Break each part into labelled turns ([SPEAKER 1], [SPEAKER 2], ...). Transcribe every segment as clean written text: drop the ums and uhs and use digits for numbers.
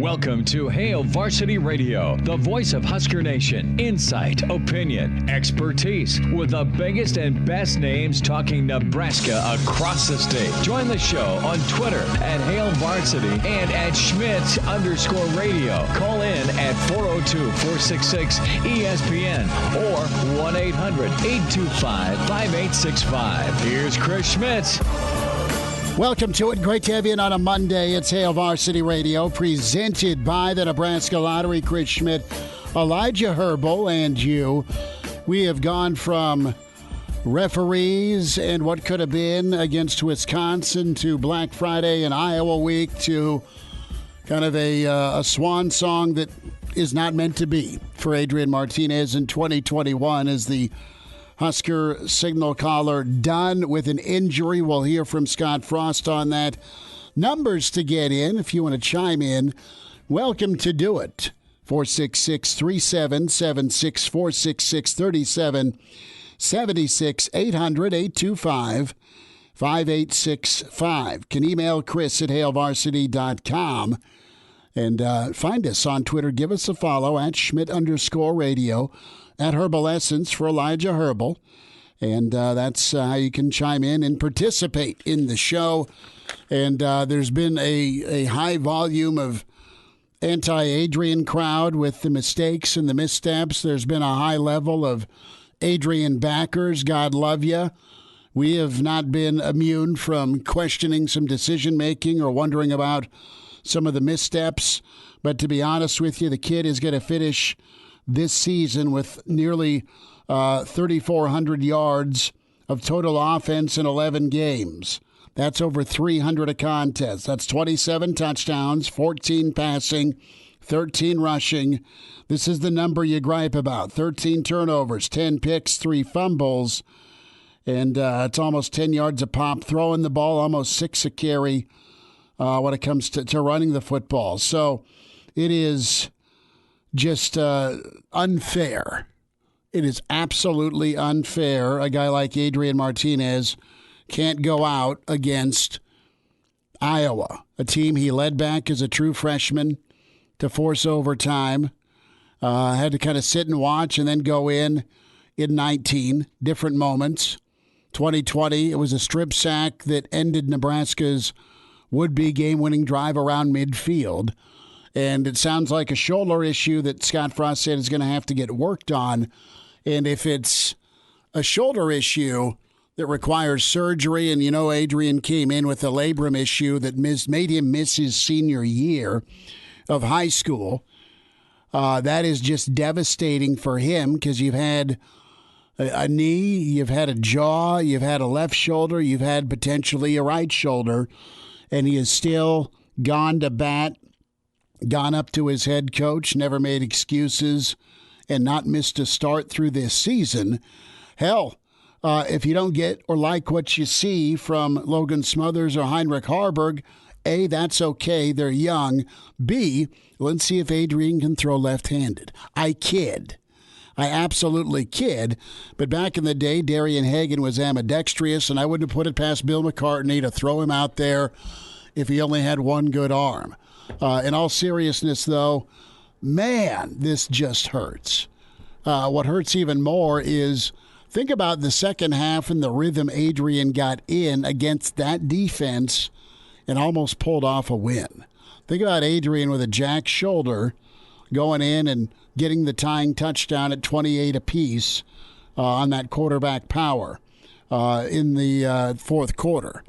[SPEAKER 1] Welcome to Hail Varsity Radio, the voice of Husker Nation. Insight, opinion, expertise, with the biggest and best names talking Nebraska across the state. Join the show on Twitter at Hail Varsity and at Schmidt_radio. Call in at 402-466-ESPN or 1-800-825-5865. Here's Chris Schmidt.
[SPEAKER 2] Welcome to it. Great to have you in on a Monday. It's Hail Varsity Radio, presented by the Nebraska Lottery. Chris Schmidt, Elijah Herbel, and you. We have gone from referees and what could have been against Wisconsin to Black Friday and Iowa week to kind of a swan song that is not meant to be for Adrian Martinez in 2021 as the Husker signal caller done with an injury. We'll hear from Scott Frost on that. Numbers to get in if you want to chime in. Welcome to do it. 466-3776, 466-3776, 800-825-5865. Can email Chris at hailvarsity.com. And find us on Twitter. Give us a follow at Schmidt_radio. At Herbal Essence for Elijah Herbel. And that's how you can chime in and participate in the show. And there's been a high volume of anti-Adrian crowd with the mistakes and the missteps. There's been a high level of Adrian backers. God love you. We have not been immune from questioning some decision-making or wondering about some of the missteps. But to be honest with you, the kid is going to finish this season with nearly 3,400 yards of total offense in 11 games. That's over 300 a contest. That's 27 touchdowns, 14 passing, 13 rushing. This is the number you gripe about. 13 turnovers, 10 picks, 3 fumbles, and it's almost 10 yards a pop. Throwing the ball, almost 6 a carry when it comes to running the football. So it is just unfair. It is absolutely unfair. A guy like Adrian Martinez can't go out against Iowa, a team he led back as a true freshman to force overtime. Had to kind of sit and watch and then go in 19 different moments. 2020, it was a strip sack that ended Nebraska's would-be game-winning drive around midfield. And it sounds like a shoulder issue that Scott Frost said is going to have to get worked on. And if it's a shoulder issue that requires surgery, and you know Adrian came in with a labrum issue that made him miss his senior year of high school, that is just devastating for him because you've had a knee, you've had a jaw, you've had a left shoulder, you've had potentially a right shoulder, and he has still gone to bat, gone up to his head coach, never made excuses, and not missed a start through this season. Hell, if you don't get or like what you see from Logan Smothers or Heinrich Harburg, A, that's okay. They're young. B, let's see if Adrian can throw left-handed. I kid. I absolutely kid. But back in the day, Darian Hagan was ambidextrous, and I wouldn't have put it past Bill McCartney to throw him out there if he only had one good arm. In all seriousness, though, man, this just hurts. What hurts even more is think about the second half and the rhythm Adrian got in against that defense and almost pulled off a win. Think about Adrian with a jacked shoulder going in and getting the tying touchdown at 28 apiece on that quarterback power in the fourth quarter.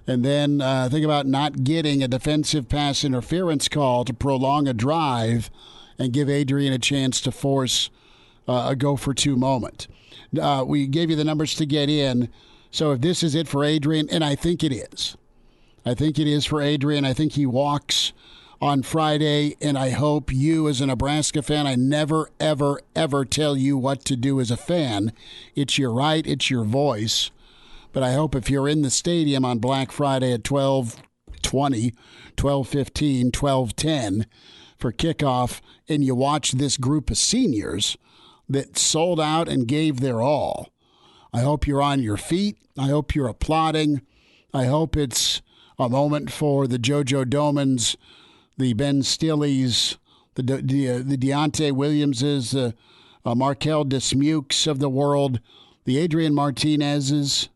[SPEAKER 2] And then think about not getting a defensive pass interference call to prolong a drive and give Adrian a chance to force a go-for-two moment. We gave you the numbers to get in. So if this is it for Adrian, and I think it is. I think it is for Adrian. I think he walks on Friday, and I hope you as a Nebraska fan, I never, ever, ever tell you what to do as a fan. It's your right. It's your voice. But I hope if you're in the stadium on Black Friday at 12:20, 12:15, 12:10 for kickoff, and you watch this group of seniors that sold out and gave their all, I hope you're on your feet. I hope you're applauding. I hope it's a moment for the JoJo Domans the Ben Stilleys, the Deontay Williamses, the Markel Dismukes of the world, the Adrian Martinezes.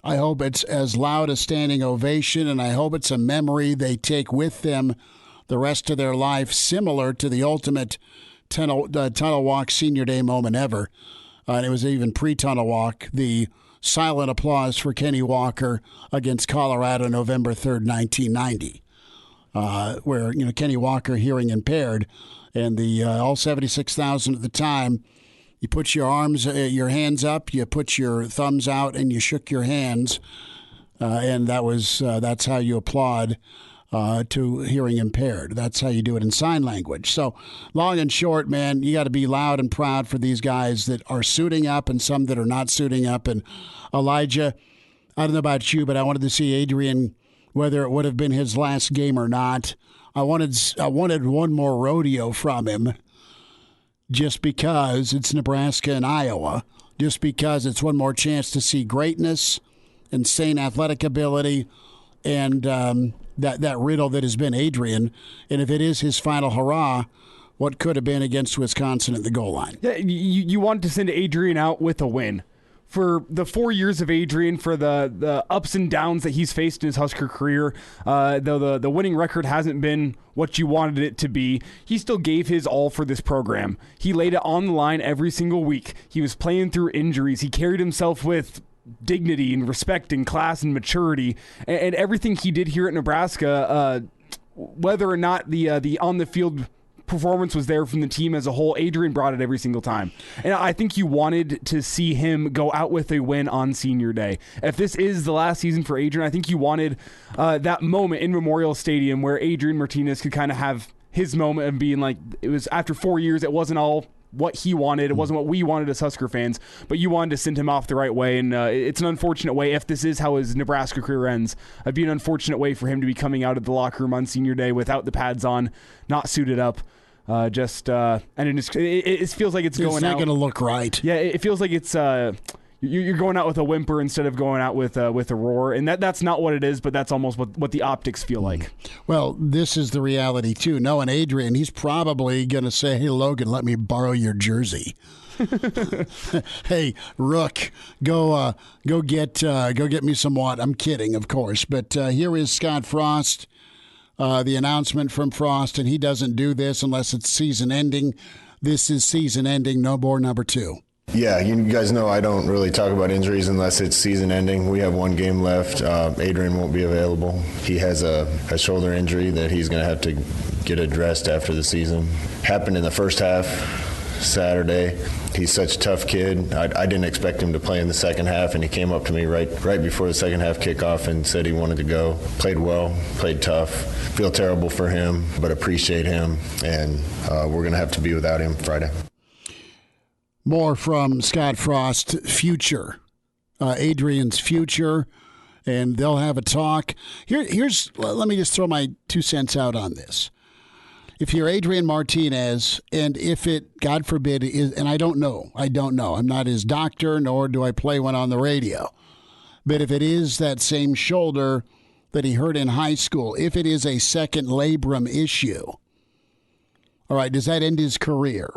[SPEAKER 2] I hope it's as loud a standing ovation, and I hope it's a memory they take with them the rest of their life, similar to the ultimate tunnel walk senior day moment ever. And it was even pre-tunnel walk, the silent applause for Kenny Walker against Colorado November 3rd, 1990, where Kenny Walker, hearing impaired, and the all 76,000 at the time, you put your hands up, you put your thumbs out, and you shook your hands, and that's how you applaud to hearing impaired. That's how you do it in sign language. So, long and short, man, you got to be loud and proud for these guys that are suiting up and some that are not suiting up. And Elijah, I don't know about you, but I wanted to see Adrian, whether it would have been his last game or not. I wanted one more rodeo from him. Just because it's Nebraska and Iowa, just because it's one more chance to see greatness, insane athletic ability, and that riddle that has been Adrian. And if it is his final hurrah, what could have been against Wisconsin at the goal line?
[SPEAKER 3] Yeah, you wanted to send Adrian out with a win. For the 4 years of Adrian, for the ups and downs that he's faced in his Husker career, though the winning record hasn't been what you wanted it to be, he still gave his all for this program. He laid it on the line every single week. He was playing through injuries. He carried himself with dignity and respect and class and maturity, and everything he did here at Nebraska, whether or not the on-the-field performance was there from the team as a whole, Adrian brought it every single time. And I think you wanted to see him go out with a win on senior day. If this is the last season for Adrian, I think you wanted that moment in Memorial Stadium where Adrian Martinez could kind of have his moment of being like, it was after 4 years, it wasn't all what he wanted. It wasn't what we wanted as Husker fans, but you wanted to send him off the right way. And it's an unfortunate way, if this is how his Nebraska career ends, it'd be an unfortunate way for him to be coming out of the locker room on senior day without the pads on, not suited up. And it feels like it's going out. It's
[SPEAKER 2] not going to look right.
[SPEAKER 3] Yeah, it feels like it's you're going out with a whimper instead of going out with a roar, and that's not what it is. But that's almost what the optics feel like.
[SPEAKER 2] Well, this is the reality too. Knowing Adrian, he's probably going to say, "Hey, Logan, let me borrow your jersey." Hey, Rook, go get me some water. I'm kidding, of course, but here is Scott Frost. The announcement from Frost, and he doesn't do this unless it's season ending. This is season ending, no more number 2.
[SPEAKER 4] Yeah, you guys know I don't really talk about injuries unless it's season ending. We have one game left. Adrian won't be available. He has a shoulder injury that he's going to have to get addressed after the season. Happened in the first half Saturday. He's such a tough kid. I didn't expect him to play in the second half, and he came up to me right before the second half kickoff and said he wanted to go. Played well, played tough. Feel terrible for him, but appreciate him, and we're going to have to be without him Friday.
[SPEAKER 2] More from Scott Frost, future, Adrian's future, and they'll have a talk. Let me just throw my 2 cents out on this. If you're Adrian Martinez, and if it, God forbid, is, and I don't know. I'm not his doctor, nor do I play one on the radio. But if it is that same shoulder that he hurt in high school, if it is a second labrum issue, all right, does that end his career?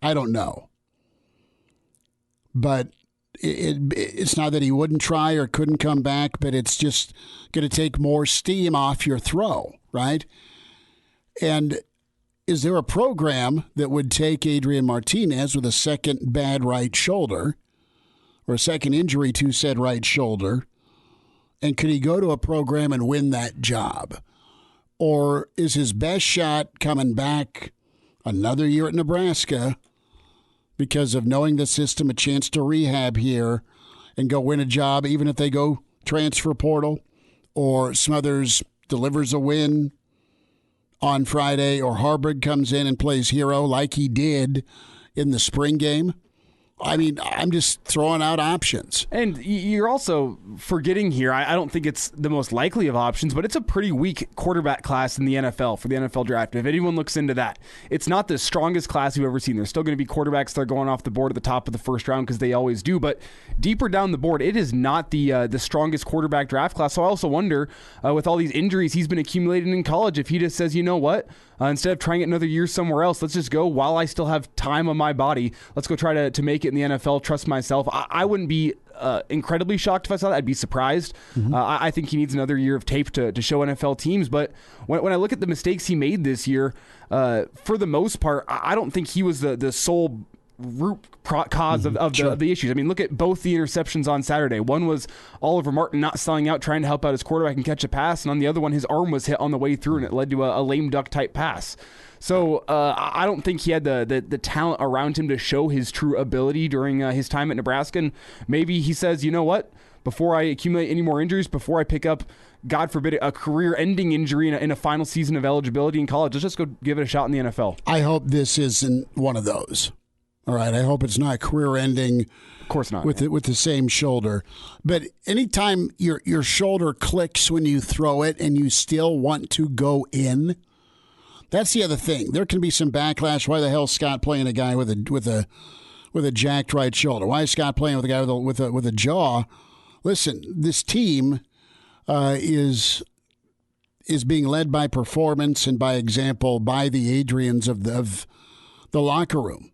[SPEAKER 2] I don't know. But it's not that he wouldn't try or couldn't come back, but it's just going to take more steam off your throw, right? And is there a program that would take Adrian Martinez with a second bad right shoulder or a second injury to said right shoulder, and could he go to a program and win that job? Or is his best shot coming back another year at Nebraska because of knowing the system, a chance to rehab here and go win a job, even if they go transfer portal, or Smothers delivers a win on Friday, or Hurrdat comes in and plays hero like he did in the spring game? I mean, I'm just throwing out options.
[SPEAKER 3] And you're also forgetting here, I don't think it's the most likely of options, but it's a pretty weak quarterback class in the NFL for the NFL draft. If anyone looks into that, it's not the strongest class we've ever seen. There's still going to be quarterbacks that are going off the board at the top of the first round because they always do. But deeper down the board, it is not the strongest quarterback draft class. So I also wonder, with all these injuries he's been accumulating in college, if he just says, you know what, instead of trying it another year somewhere else, let's just go while I still have time on my body. Let's go try to make it in the NFL, trust myself. I wouldn't be incredibly shocked if I saw that. I'd be surprised. I think he needs another year of tape to show NFL teams. But when I look at the mistakes he made this year, for the most part, I don't think he was the sole root cause of the issues. I mean, look at both the interceptions on Saturday. One was Oliver Martin not selling out, trying to help out his quarterback and catch a pass, and on the other one, his arm was hit on the way through, and it led to a lame duck type pass. So I don't think he had the talent around him to show his true ability during his time at Nebraska. And maybe he says, you know what, before I accumulate any more injuries, before I pick up, God forbid, a career-ending injury in a final season of eligibility in college, let's just go give it a shot in the NFL.
[SPEAKER 2] I hope this isn't one of those. All right, I hope it's not career-ending.
[SPEAKER 3] Of course not.
[SPEAKER 2] With the same shoulder. But anytime your shoulder clicks when you throw it and you still want to go in, that's the other thing. There can be some backlash. Why the hell is Scott playing a guy with a jacked right shoulder? Why is Scott playing with a guy with a jaw? Listen, this team is being led by performance and by example by the Adrians of the locker room.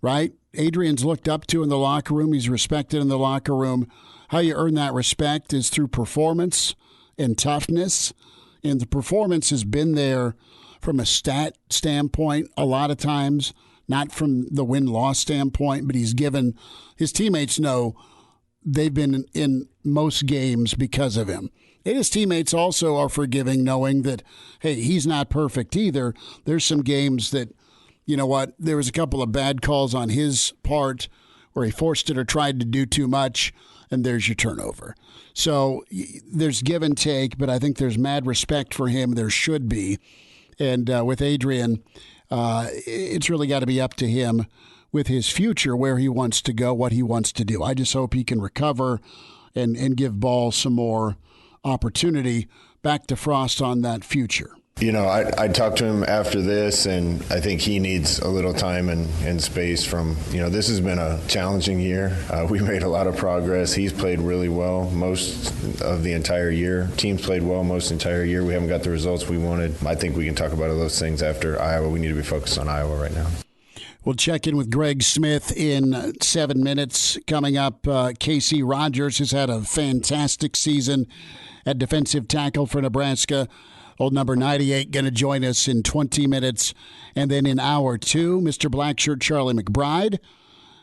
[SPEAKER 2] Right? Adrian's looked up to in the locker room. He's respected in the locker room. How you earn that respect is through performance and toughness. And the performance has been there from a stat standpoint a lot of times, not from the win-loss standpoint, but he's given his teammates know they've been in most games because of him. And his teammates also are forgiving, knowing that, hey, he's not perfect either. There's some games that, you know what, there was a couple of bad calls on his part where he forced it or tried to do too much, and there's your turnover. So there's give and take, but I think there's mad respect for him. There should be. And with Adrian, it's really got to be up to him with his future, where he wants to go, what he wants to do. I just hope he can recover and give Ball some more opportunity. Back to Frost on that future.
[SPEAKER 4] You know, I talked to him after this, and I think he needs a little time and space from, this has been a challenging year. We made a lot of progress. He's played really well most of the entire year. Team's played well most of the entire year. We haven't got the results we wanted. I think we can talk about those things after Iowa. We need to be focused on Iowa right now.
[SPEAKER 2] We'll check in with Greg Smith in 7 minutes. Coming up, Casey Rogers has had a fantastic season at defensive tackle for Nebraska. Old number 98 going to join us in 20 minutes. And then in hour 2, Mr. Blackshirt Charlie McBride.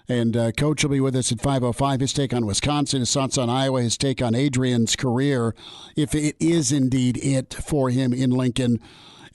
[SPEAKER 2] And Coach will be with us at 5:05. His take on Wisconsin, his thoughts on Iowa, his take on Adrian's career, if it is indeed it for him in Lincoln.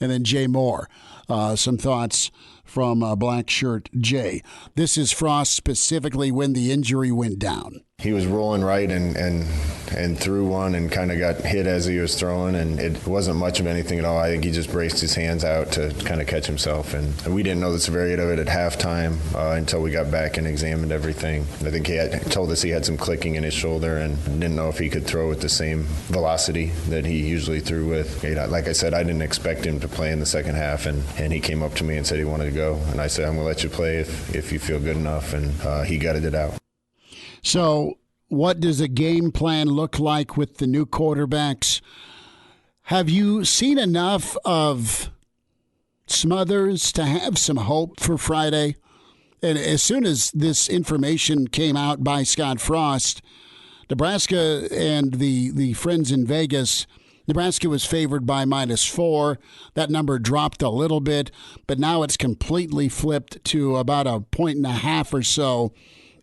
[SPEAKER 2] And then Jay Moore, some thoughts from Blackshirt Jay. This is Frost specifically when the injury went down.
[SPEAKER 4] He was rolling right and threw one and kind of got hit as he was throwing, and it wasn't much of anything at all. I think he just braced his hands out to kind of catch himself, and we didn't know the severity of it at halftime until we got back and examined everything. I think he had told us he had some clicking in his shoulder and didn't know if he could throw with the same velocity that he usually threw with. Like I said, I didn't expect him to play in the second half, and he came up to me and said he wanted to go, and I said, I'm going to let you play if you feel good enough, and he gutted it out.
[SPEAKER 2] So what does a game plan look like with the new quarterbacks? Have you seen enough of Smothers to have some hope for Friday? And as soon as this information came out by Scott Frost, Nebraska and the friends in Vegas, Nebraska was favored by -4. That number dropped a little bit, but now it's completely flipped to about 1.5 or so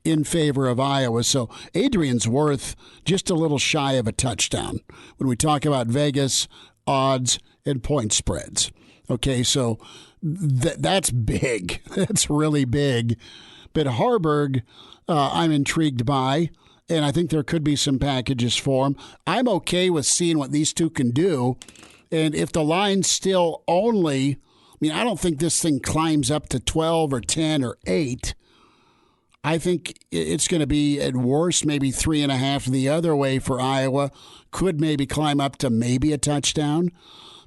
[SPEAKER 2] in favor of Iowa. So Adrian's worth just a little shy of a touchdown when we talk about Vegas, odds, and point spreads. Okay, so that's big. That's really big. But Harburg, I'm intrigued by, and I think there could be some packages for him. I'm okay with seeing what these two can do. And if the line's still only, I don't think this thing climbs up to 12 or 10 or 8. I think it's going to be at worst maybe 3.5 the other way for Iowa. Could maybe climb up to maybe a touchdown.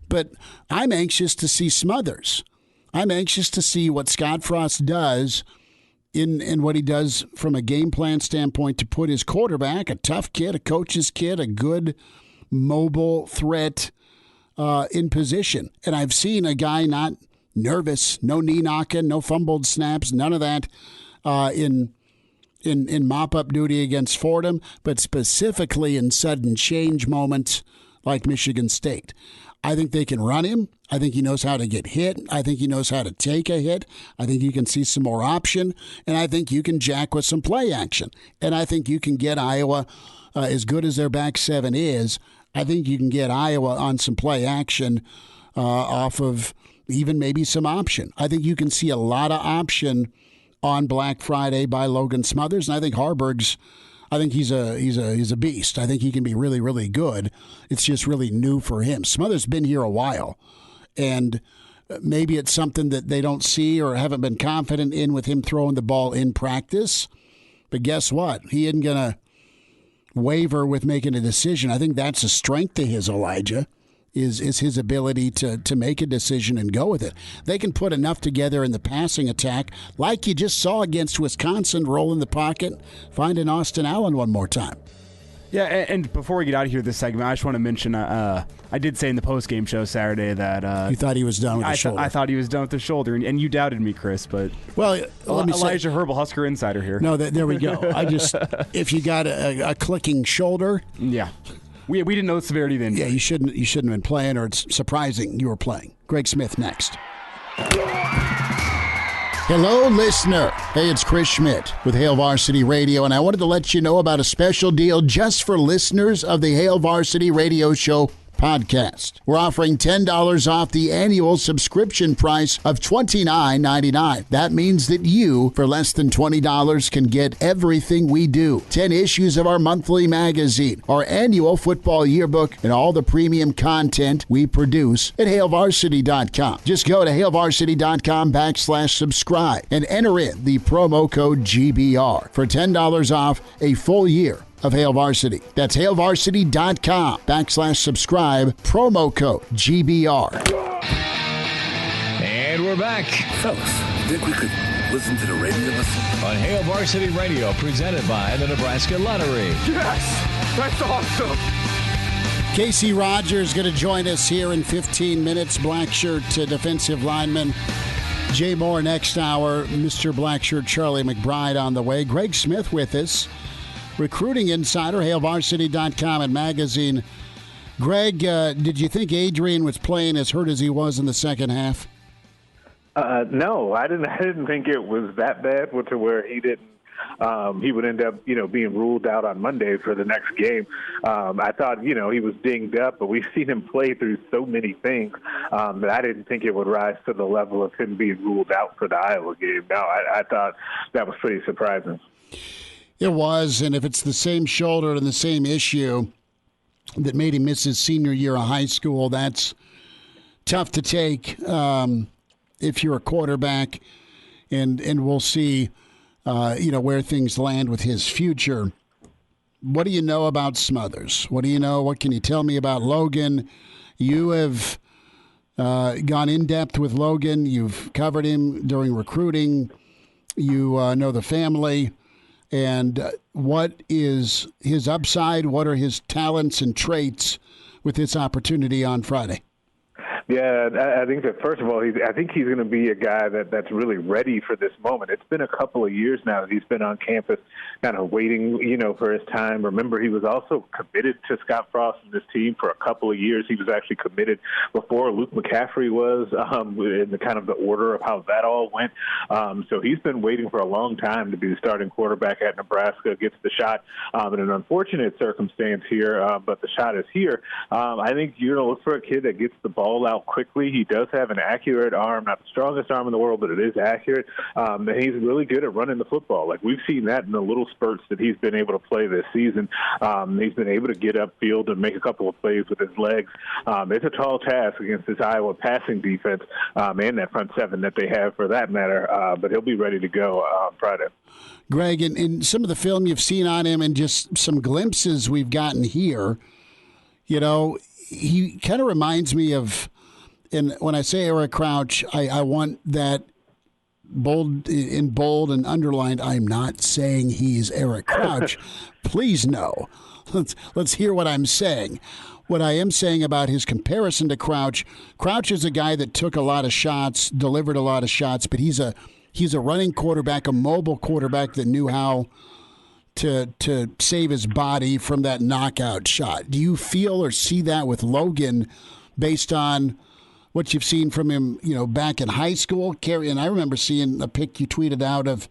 [SPEAKER 2] But I'm anxious to see Smothers. I'm anxious to see what Scott Frost does in what he does from a game plan standpoint to put his quarterback, a tough kid, a coach's kid, a good mobile threat in position. And I've seen a guy not nervous, no knee knocking, no fumbled snaps, none of that in mop-up duty against Fordham, but specifically in sudden change moments like Michigan State. I think they can run him. I think he knows how to get hit. I think he knows how to take a hit. I think you can see some more option. And I think you can jack with some play action. And I think you can get Iowa, as good as their back seven is, I think you can get Iowa on some play action off of even maybe some option. I think you can see a lot of option on Black Friday by Logan Smothers. And I think he's a beast. I think he can be really, really good. It's just really new for him. Smothers been here a while, and maybe it's something that they don't see or haven't been confident in with him throwing the ball in practice. But guess what? He isn't going to waver with making a decision. I think that's a strength of his, Elijah, is his ability to make a decision and go with it. They can put enough together in the passing attack, like you just saw against Wisconsin, roll in the pocket, finding Austin Allen one more time.
[SPEAKER 3] Yeah, and before we get out of here this segment, I just want to mention I did say in the post-game show Saturday that...
[SPEAKER 2] you thought he was done with the shoulder.
[SPEAKER 3] I thought he was done with the shoulder, and you doubted me, Chris, but...
[SPEAKER 2] Well, let me
[SPEAKER 3] Elijah Herbel, Husker Insider here.
[SPEAKER 2] No, there we go. If you got a clicking shoulder...
[SPEAKER 3] Yeah. We didn't know the severity of the injury.
[SPEAKER 2] Yeah, you shouldn't have been playing, or it's surprising you were playing. Greg Smith next. Hello, listener. Hey, it's Chris Schmidt with Hail Varsity Radio, and I wanted to let you know about a special deal just for listeners of the Hail Varsity Radio Show podcast. We're offering $10 off the annual subscription price of $29.99. That means that you, for less than $20, can get everything we do. 10 issues of our monthly magazine, our annual football yearbook, and all the premium content we produce at HailVarsity.com. Just go to HailVarsity.com/subscribe and enter in the promo code GBR for $10 off a full year of Hail Varsity. That's HailVarsity.com/subscribe, promo code GBR.
[SPEAKER 1] And we're back
[SPEAKER 5] Fellas, think we could listen to the radio listen?
[SPEAKER 1] on Hail Varsity Radio, presented by the Nebraska Lottery.
[SPEAKER 5] Yes! That's awesome!
[SPEAKER 2] Casey Rogers going to join us here in 15 minutes. Black shirt defensive lineman Jay Moore next hour. Mr. Black shirt Charlie McBride on the way. Greg Smith with us. Recruiting insider, HailVarsity.com and magazine. Greg, did you think Adrian was playing as hurt as he was in the second half?
[SPEAKER 6] No, I didn't think it was that bad to where he didn't. He would end up, being ruled out on Monday for the next game. I thought, he was dinged up, but we've seen him play through so many things that I didn't think it would rise to the level of him being ruled out for the Iowa game. No, I thought that was pretty surprising.
[SPEAKER 2] It was, and if it's the same shoulder and the same issue that made him miss his senior year of high school, that's tough to take if you're a quarterback, and we'll see, where things land with his future. What do you know about Smothers? What do you know? What can you tell me about Logan? You have gone in depth with Logan. You've covered him during recruiting. You know the family. And what is his upside? What are his talents and traits with this opportunity on Friday?
[SPEAKER 6] Yeah, I think that, first of all, I think he's going to be a guy that's really ready for this moment. It's been a couple of years now that he's been on campus kind of waiting, for his time. Remember, he was also committed to Scott Frost and his team for a couple of years. He was actually committed before Luke McCaffrey was, in the kind of the order of how that all went. So he's been waiting for a long time to be the starting quarterback at Nebraska, gets the shot in an unfortunate circumstance here, but the shot is here. I think you're going to look for a kid that gets the ball out out quickly. He does have an accurate arm, not the strongest arm in the world, but it is accurate. And he's really good at running the football. Like, we've seen that in the little spurts that he's been able to play this season. He's been able to get upfield and make a couple of plays with his legs. It's a tall task against this Iowa passing defense and that front seven that they have, for that matter. But he'll be ready to go on Friday.
[SPEAKER 2] Greg, in some of the film you've seen on him and just some glimpses we've gotten here, you know, he kind of reminds me of, and when I say Eric Crouch, I want that bold and underlined. I'm not saying he's Eric Crouch. Please no. Let's hear what I'm saying. What I am saying about his comparison to Crouch is a guy that took a lot of shots, delivered a lot of shots, but he's a running quarterback, a mobile quarterback that knew how to save his body from that knockout shot. Do you feel or see that with Logan based on what you've seen from him, you know, back in high school? And I remember seeing a pic you tweeted out of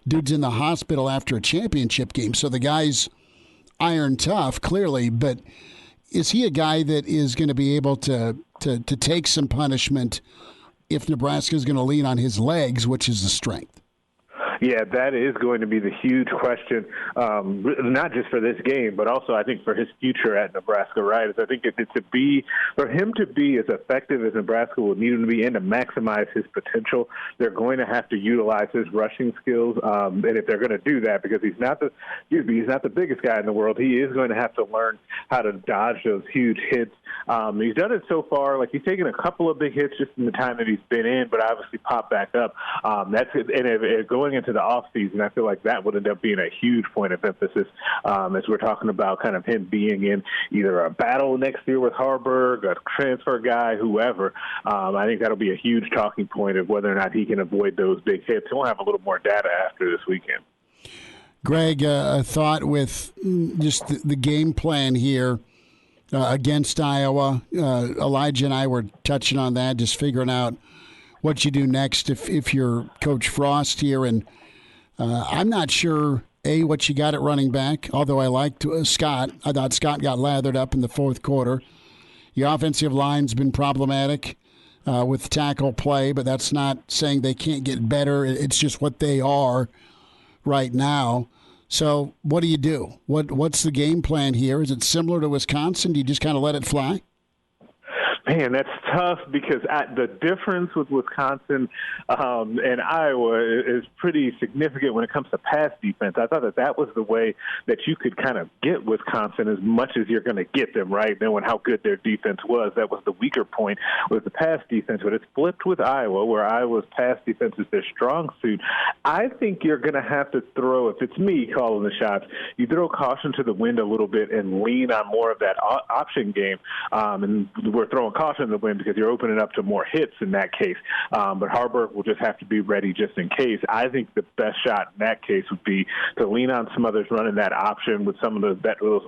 [SPEAKER 2] dudes in the hospital after a championship game. So the guy's iron tough, clearly, but is he a guy that is going to be able to take some punishment if Nebraska is going to lean on his legs, which is the strength?
[SPEAKER 6] Yeah, that is going to be the huge question, not just for this game, but also I think for his future at Nebraska, right? I think for him to be as effective as Nebraska will need him to be and to maximize his potential, they're going to have to utilize his rushing skills. And if they're going to do that, because he's not the biggest guy in the world, he is going to have to learn how to dodge those huge hits. He's done it so far. Like, he's taken a couple of big hits just in the time that he's been in, but obviously popped back up. That's it. And if going into the offseason, I feel like that would end up being a huge point of emphasis as we're talking about kind of him being in either a battle next year with Harburg, a transfer guy, whoever. I think that'll be a huge talking point of whether or not he can avoid those big hits. We'll have a little more data after this weekend.
[SPEAKER 2] Greg, a thought with just the game plan here against Iowa. Elijah and I were touching on that, just figuring out what you do next if you're Coach Frost here. And I'm not sure, what you got at running back, although I liked Scott. I thought Scott got lathered up in the fourth quarter. The offensive line's been problematic with tackle play, but that's not saying they can't get better. It's just what they are right now. So what do you do? What's the game plan here? Is it similar to Wisconsin? Do you just kind of let it fly?
[SPEAKER 6] Man, that's tough because the difference with Wisconsin and Iowa is pretty significant when it comes to pass defense. I thought that was the way that you could kind of get Wisconsin as much as you're going to get them, right? Knowing how good their defense was. That was the weaker point with the pass defense. But it's flipped with Iowa, where Iowa's pass defense is their strong suit. I think you're going to have to throw, if it's me calling the shots, you throw caution to the wind a little bit and lean on more of that option game. And we're throwing caution in the wind because you're opening up to more hits in that case. But Harburg will just have to be ready just in case. I think the best shot in that case would be to lean on Smothers running that option with some of those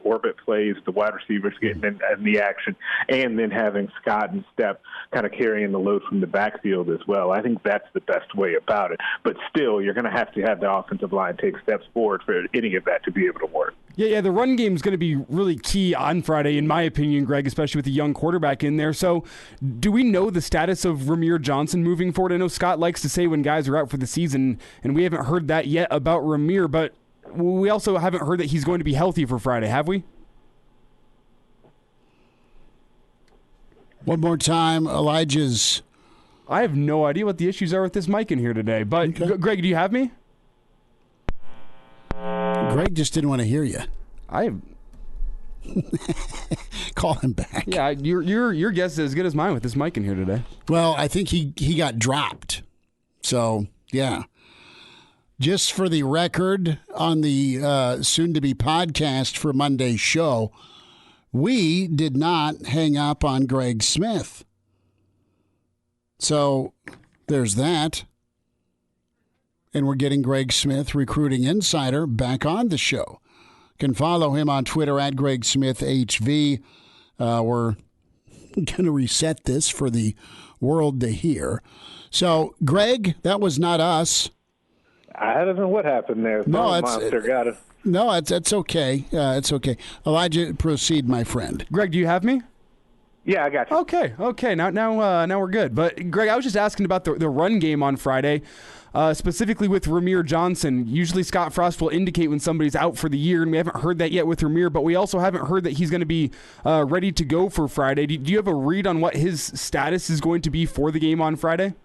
[SPEAKER 6] orbit plays, the wide receivers getting in the action, and then having Scott and Step kind of carrying the load from the backfield as well. I think that's the best way about it. But still, you're going to have the offensive line take steps forward for any of that to be able to work.
[SPEAKER 3] Yeah, the run game is going to be really key on Friday, in my opinion, Greg, especially with the young quarterback in there. So do we know the status of Ramir Johnson moving forward? I know Scott likes to say when guys are out for the season, and we haven't heard that yet about Ramir, but we also haven't heard that he's going to be healthy for Friday, have we?
[SPEAKER 2] One more time, Elijah's.
[SPEAKER 3] I have no idea what the issues are with this mic in here today, but okay. Greg, do you have me?
[SPEAKER 2] Greg just didn't want to hear you. Call him back.
[SPEAKER 3] Yeah, your guess is as good as mine with this mic in here today.
[SPEAKER 2] Well, I think he got dropped. So, yeah. Just for the record, on the soon-to-be podcast for Monday's show, we did not hang up on Greg Smith. So, there's that. And we're getting Greg Smith, Recruiting Insider, back on the show. You can follow him on Twitter at GregSmithHV. We're going to reset this for the world to hear. So, Greg, that was not us.
[SPEAKER 6] I don't know what happened there.
[SPEAKER 2] No,
[SPEAKER 6] Monster got it.
[SPEAKER 2] No, it's okay. It's okay. Elijah, proceed, my friend.
[SPEAKER 3] Greg, do you have me?
[SPEAKER 6] Yeah, I got you.
[SPEAKER 3] Okay. Now we're good. But Greg, I was just asking about the run game on Friday, specifically with Ramir Johnson. Usually Scott Frost will indicate when somebody's out for the year, and we haven't heard that yet with Ramir. But we also haven't heard that he's going to be ready to go for Friday. Do you have a read on what his status is going to be for the game on Friday?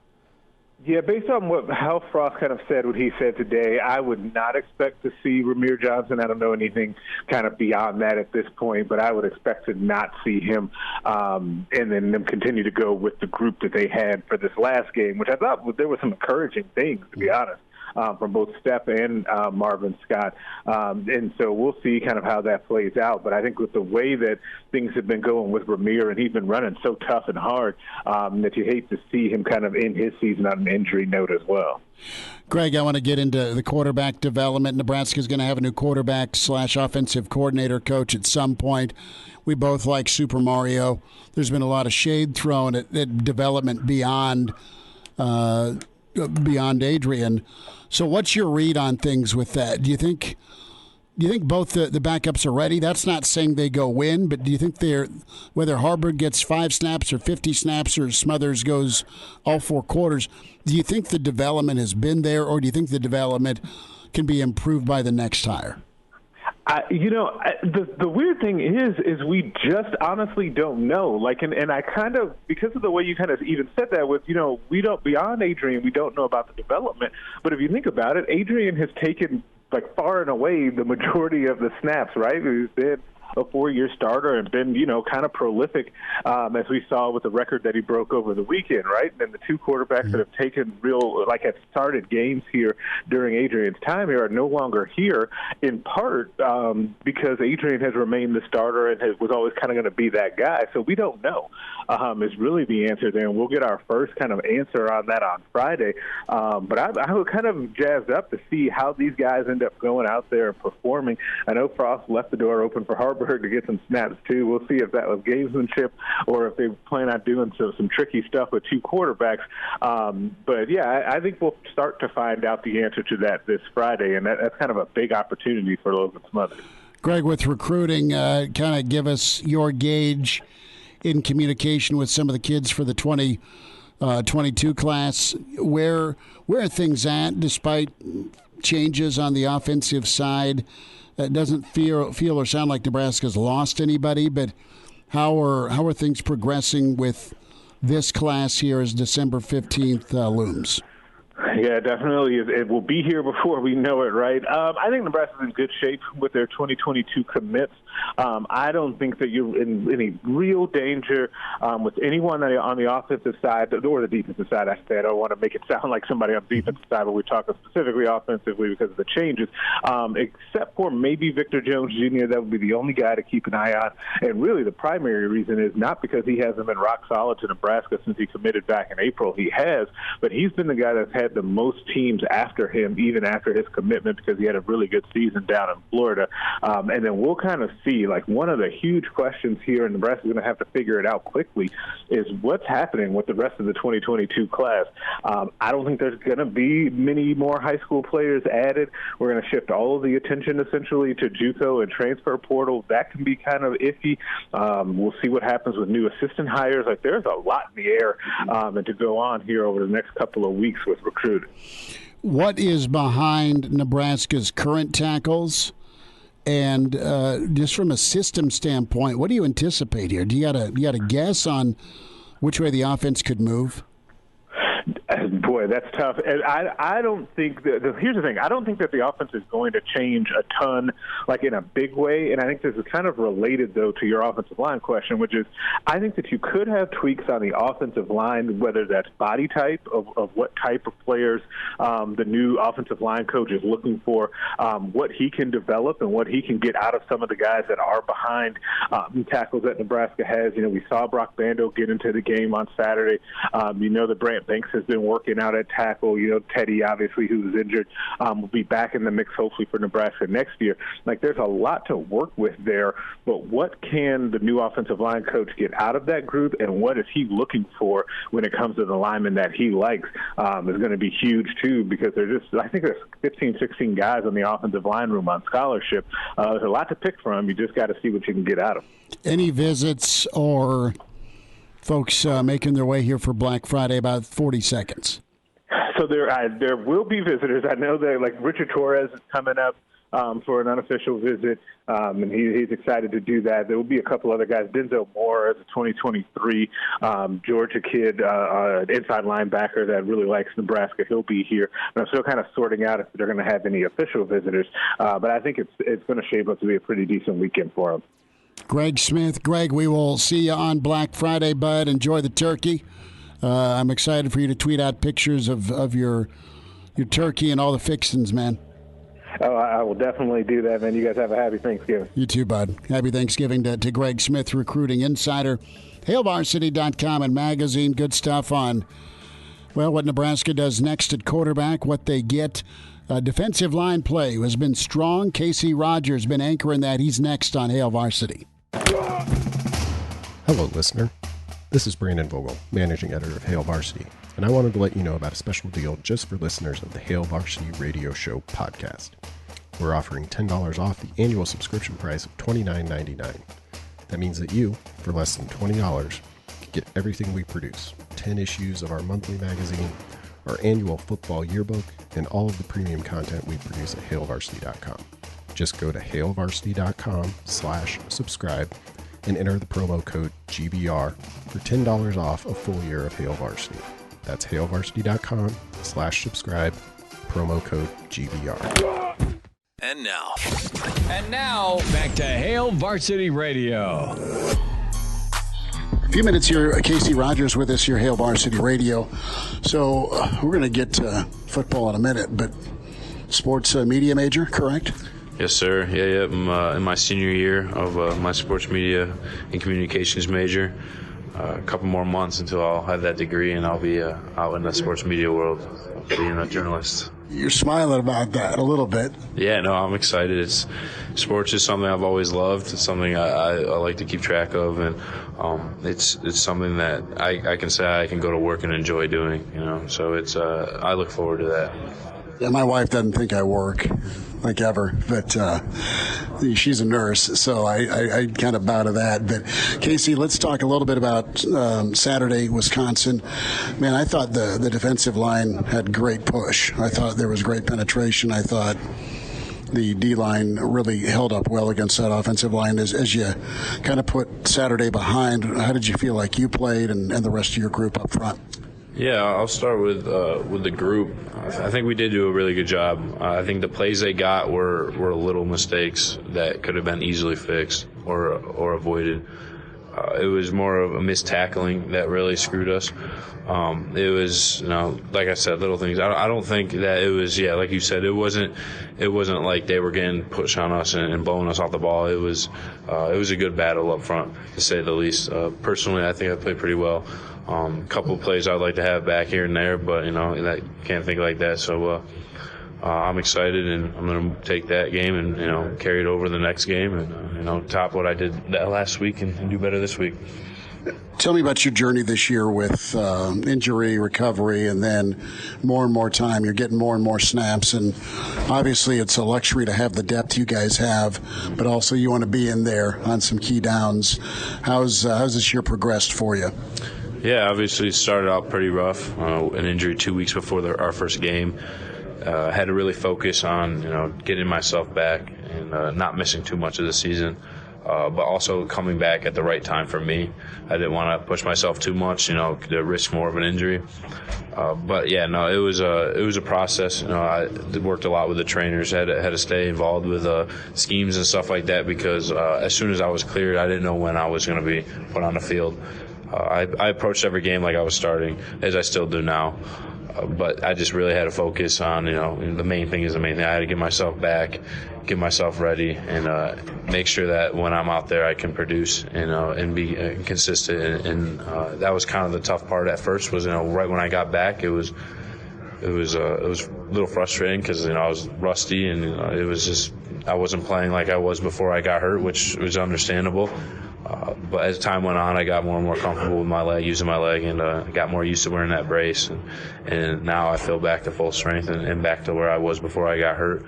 [SPEAKER 6] Yeah, based on how Frost kind of said what he said today, I would not expect to see Ramir Johnson. I don't know anything kind of beyond that at this point, but I would expect to not see him and then them continue to go with the group that they had for this last game, which I thought there were some encouraging things, to be honest. From both Steph and Marvin Scott. And so we'll see kind of how that plays out. But I think with the way that things have been going with Ramir, and he's been running so tough and hard that you hate to see him kind of end his season on an injury note as well.
[SPEAKER 2] Greg, I want to get into the quarterback development. Nebraska's going to have a new quarterback/offensive coordinator coach at some point. We both like Super Mario. There's been a lot of shade thrown at development beyond Adrian. So what's your read on things with that? Do you think both the backups are ready? That's not saying they go win, but do you think whether Hurrdat gets 5 snaps or 50 snaps or Smothers goes all 4 quarters, do you think the development has been there, or do you think the development can be improved by the next hire?
[SPEAKER 6] The weird thing is we just honestly don't know. Like, and I kind of, because of the way you kind of even said that with, we don't, beyond Adrian, we don't know about the development. But if you think about it, Adrian has taken, like, far and away the majority of the snaps, right? He's been a 4-year starter and been, kind of prolific, as we saw with the record that he broke over the weekend, right? And the 2 quarterbacks that have taken have started games here during Adrian's time here are no longer here, in part because Adrian has remained the starter and was always kind of going to be that guy. So we don't know is really the answer there, and we'll get our first kind of answer on that on Friday. But I was kind of jazzed up to see how these guys end up going out there and performing. I know Frost left the door open for Hurrdat to get some snaps too. We'll see if that was gamesmanship or if they plan on doing some tricky stuff with 2 quarterbacks. But yeah, I think we'll start to find out the answer to that this Friday, and that's kind of a big opportunity for Logan Smothers.
[SPEAKER 2] Greg, with recruiting, kind of give us your gauge in communication with some of the kids for the 2022 class. Where are things at despite changes on the offensive side? It doesn't feel or sound like Nebraska's lost anybody, but how are things progressing with this class here as December 15th looms?
[SPEAKER 6] Yeah, definitely. It will be here before we know it, right? I think Nebraska's in good shape with their 2022 commits. I don't think that you're in any real danger with anyone on the offensive side or the defensive side. I don't want to make it sound like somebody on the defensive side, but we're talking specifically offensively because of the changes, except for maybe Victor Jones Jr. That would be the only guy to keep an eye on. And really the primary reason is not because he hasn't been rock solid to Nebraska since he committed back in April. He has, but he's been the guy that's had the most teams after him, even after his commitment, because he had a really good season down in Florida. And then we'll kind of see, like, one of the huge questions here, and Nebraska's going to have to figure it out quickly, is what's happening with the rest of the 2022 class. I don't think there's going to be many more high school players added. We're going to shift all of the attention essentially to JUCO and transfer portal. That can be kind of iffy. We'll see what happens with new assistant hires. Like, there's a lot in the air and to go on here over the next couple of weeks with recruiting.
[SPEAKER 2] What is behind Nebraska's current tackles? And just from a system standpoint, what do you anticipate here? Do you got a guess on which way the offense could move?
[SPEAKER 6] Boy, that's tough. And I don't think that here's the thing. I don't think that the offense is going to change a ton, like in a big way. And I think this is kind of related, though, to your offensive line question, which is I think that you could have tweaks on the offensive line, whether that's body type of what type of players the new offensive line coach is looking for, what he can develop and what he can get out of some of the guys that are behind tackles that Nebraska has. We saw Brock Bando get into the game on Saturday. That Brant Banks has been working out at tackle. Teddy, obviously, who was injured, will be back in the mix hopefully for Nebraska next year. Like, there's a lot to work with there, but what can the new offensive line coach get out of that group, and what is he looking for when it comes to the linemen that he likes is going to be huge, too, because I think there's 15, 16 guys on the offensive line room on scholarship. There's a lot to pick from. You just got to see what you can get out of them.
[SPEAKER 2] Any visits or folks making their way here for Black Friday? About 40 seconds.
[SPEAKER 6] So there will be visitors. I know that like Richard Torres is coming up for an unofficial visit, and he's excited to do that. There will be a couple other guys. Denzel Moore is a 2023 Georgia kid, inside linebacker that really likes Nebraska. He'll be here. And I'm still kind of sorting out if they're going to have any official visitors, but I think it's going to shape up to be a pretty decent weekend for them.
[SPEAKER 2] Greg Smith. Greg, we will see you on Black Friday, bud. Enjoy the turkey. I'm excited for you to tweet out pictures of your turkey and all the fixings, man.
[SPEAKER 6] Oh, I will definitely do that, man. You guys have a happy Thanksgiving.
[SPEAKER 2] You too, bud. Happy Thanksgiving to Greg Smith, recruiting insider. HailVarsity.com and magazine. Good stuff on, well, what Nebraska does next at quarterback, what they get. Defensive line play has been strong. Casey Rogers been anchoring that. He's next on Hail Varsity.
[SPEAKER 7] Hello, listener. This is Brandon Vogel, managing editor of Hail Varsity, and I wanted to let you know about a special deal just for listeners of the Hail Varsity Radio Show podcast. We're offering $10 off the annual subscription price of $29.99. That means that you, for less than $20, can get everything we produce, 10 issues of our monthly magazine, our annual football yearbook, and all of the premium content we produce at HailVarsity.com. Just go to HailVarsity.com/subscribe and enter the promo code GBR for $10 off a full year of Hail Varsity. That's HailVarsity.com/subscribe, promo code GBR.
[SPEAKER 1] And now, back to Hail Varsity Radio.
[SPEAKER 2] A few minutes here, Casey Rogers with us here, Hail Varsity Radio. So we're going to get to football in a minute, but sports media major, correct?
[SPEAKER 8] Yes, sir. Yeah. I'm in my senior year of my sports media and communications major. A couple more months until I'll have that degree, and I'll be out in the sports media world, being a journalist.
[SPEAKER 2] You're smiling about that a little bit.
[SPEAKER 8] Yeah, no, I'm excited. Sports is something I've always loved. It's something I like to keep track of, and it's something that I can say I can go to work and enjoy doing. So it's I look forward to that.
[SPEAKER 2] Yeah, my wife doesn't think I work, like ever, but she's a nurse, so I kind of bow to that. But, Casey, let's talk a little bit about Saturday, Wisconsin. Man, I thought the defensive line had great push. I thought there was great penetration. I thought the D-line really held up well against that offensive line. As you kind of put Saturday behind, how did you feel like you played and the rest of your group up front?
[SPEAKER 8] Yeah, I'll start with the group. I think we did do a really good job. I think the plays they got were little mistakes that could have been easily fixed or avoided. It was more of a missed tackling that really screwed us. It was, like I said, little things. I don't think that it was, like you said, it wasn't like they were getting pushed on us and blowing us off the ball. It was a good battle up front, to say the least. Personally, I think I played pretty well. A couple of plays I'd like to have back here and there, but that can't think like that. So I'm excited, and I'm going to take that game and carry it over the next game, and top what I did that last week and do better this week.
[SPEAKER 2] Tell me about your journey this year with injury recovery, and then more and more time. You're getting more and more snaps, and obviously it's a luxury to have the depth you guys have, but also you want to be in there on some key downs. How's this year progressed for you?
[SPEAKER 8] Yeah, obviously it started out pretty rough. An injury 2 weeks before our first game. Had to really focus on getting myself back and not missing too much of the season, but also coming back at the right time for me. I didn't want to push myself too much, to risk more of an injury. But yeah, no, it was a process. I worked a lot with the trainers. Had to stay involved with schemes and stuff like that, because as soon as I was cleared, I didn't know when I was going to be put on the field. I approached every game like I was starting, as I still do now. But I just really had to focus on, the main thing is the main thing. I had to get myself back, get myself ready, and make sure that when I'm out there I can produce and be consistent. And that was kind of the tough part at first. Was right when I got back, it was a little frustrating because I was rusty, and it was just I wasn't playing like I was before I got hurt, which was understandable. But as time went on, I got more and more comfortable with my leg, using my leg, and got more used to wearing that brace. And now I feel back to full strength and back to where I was before I got hurt.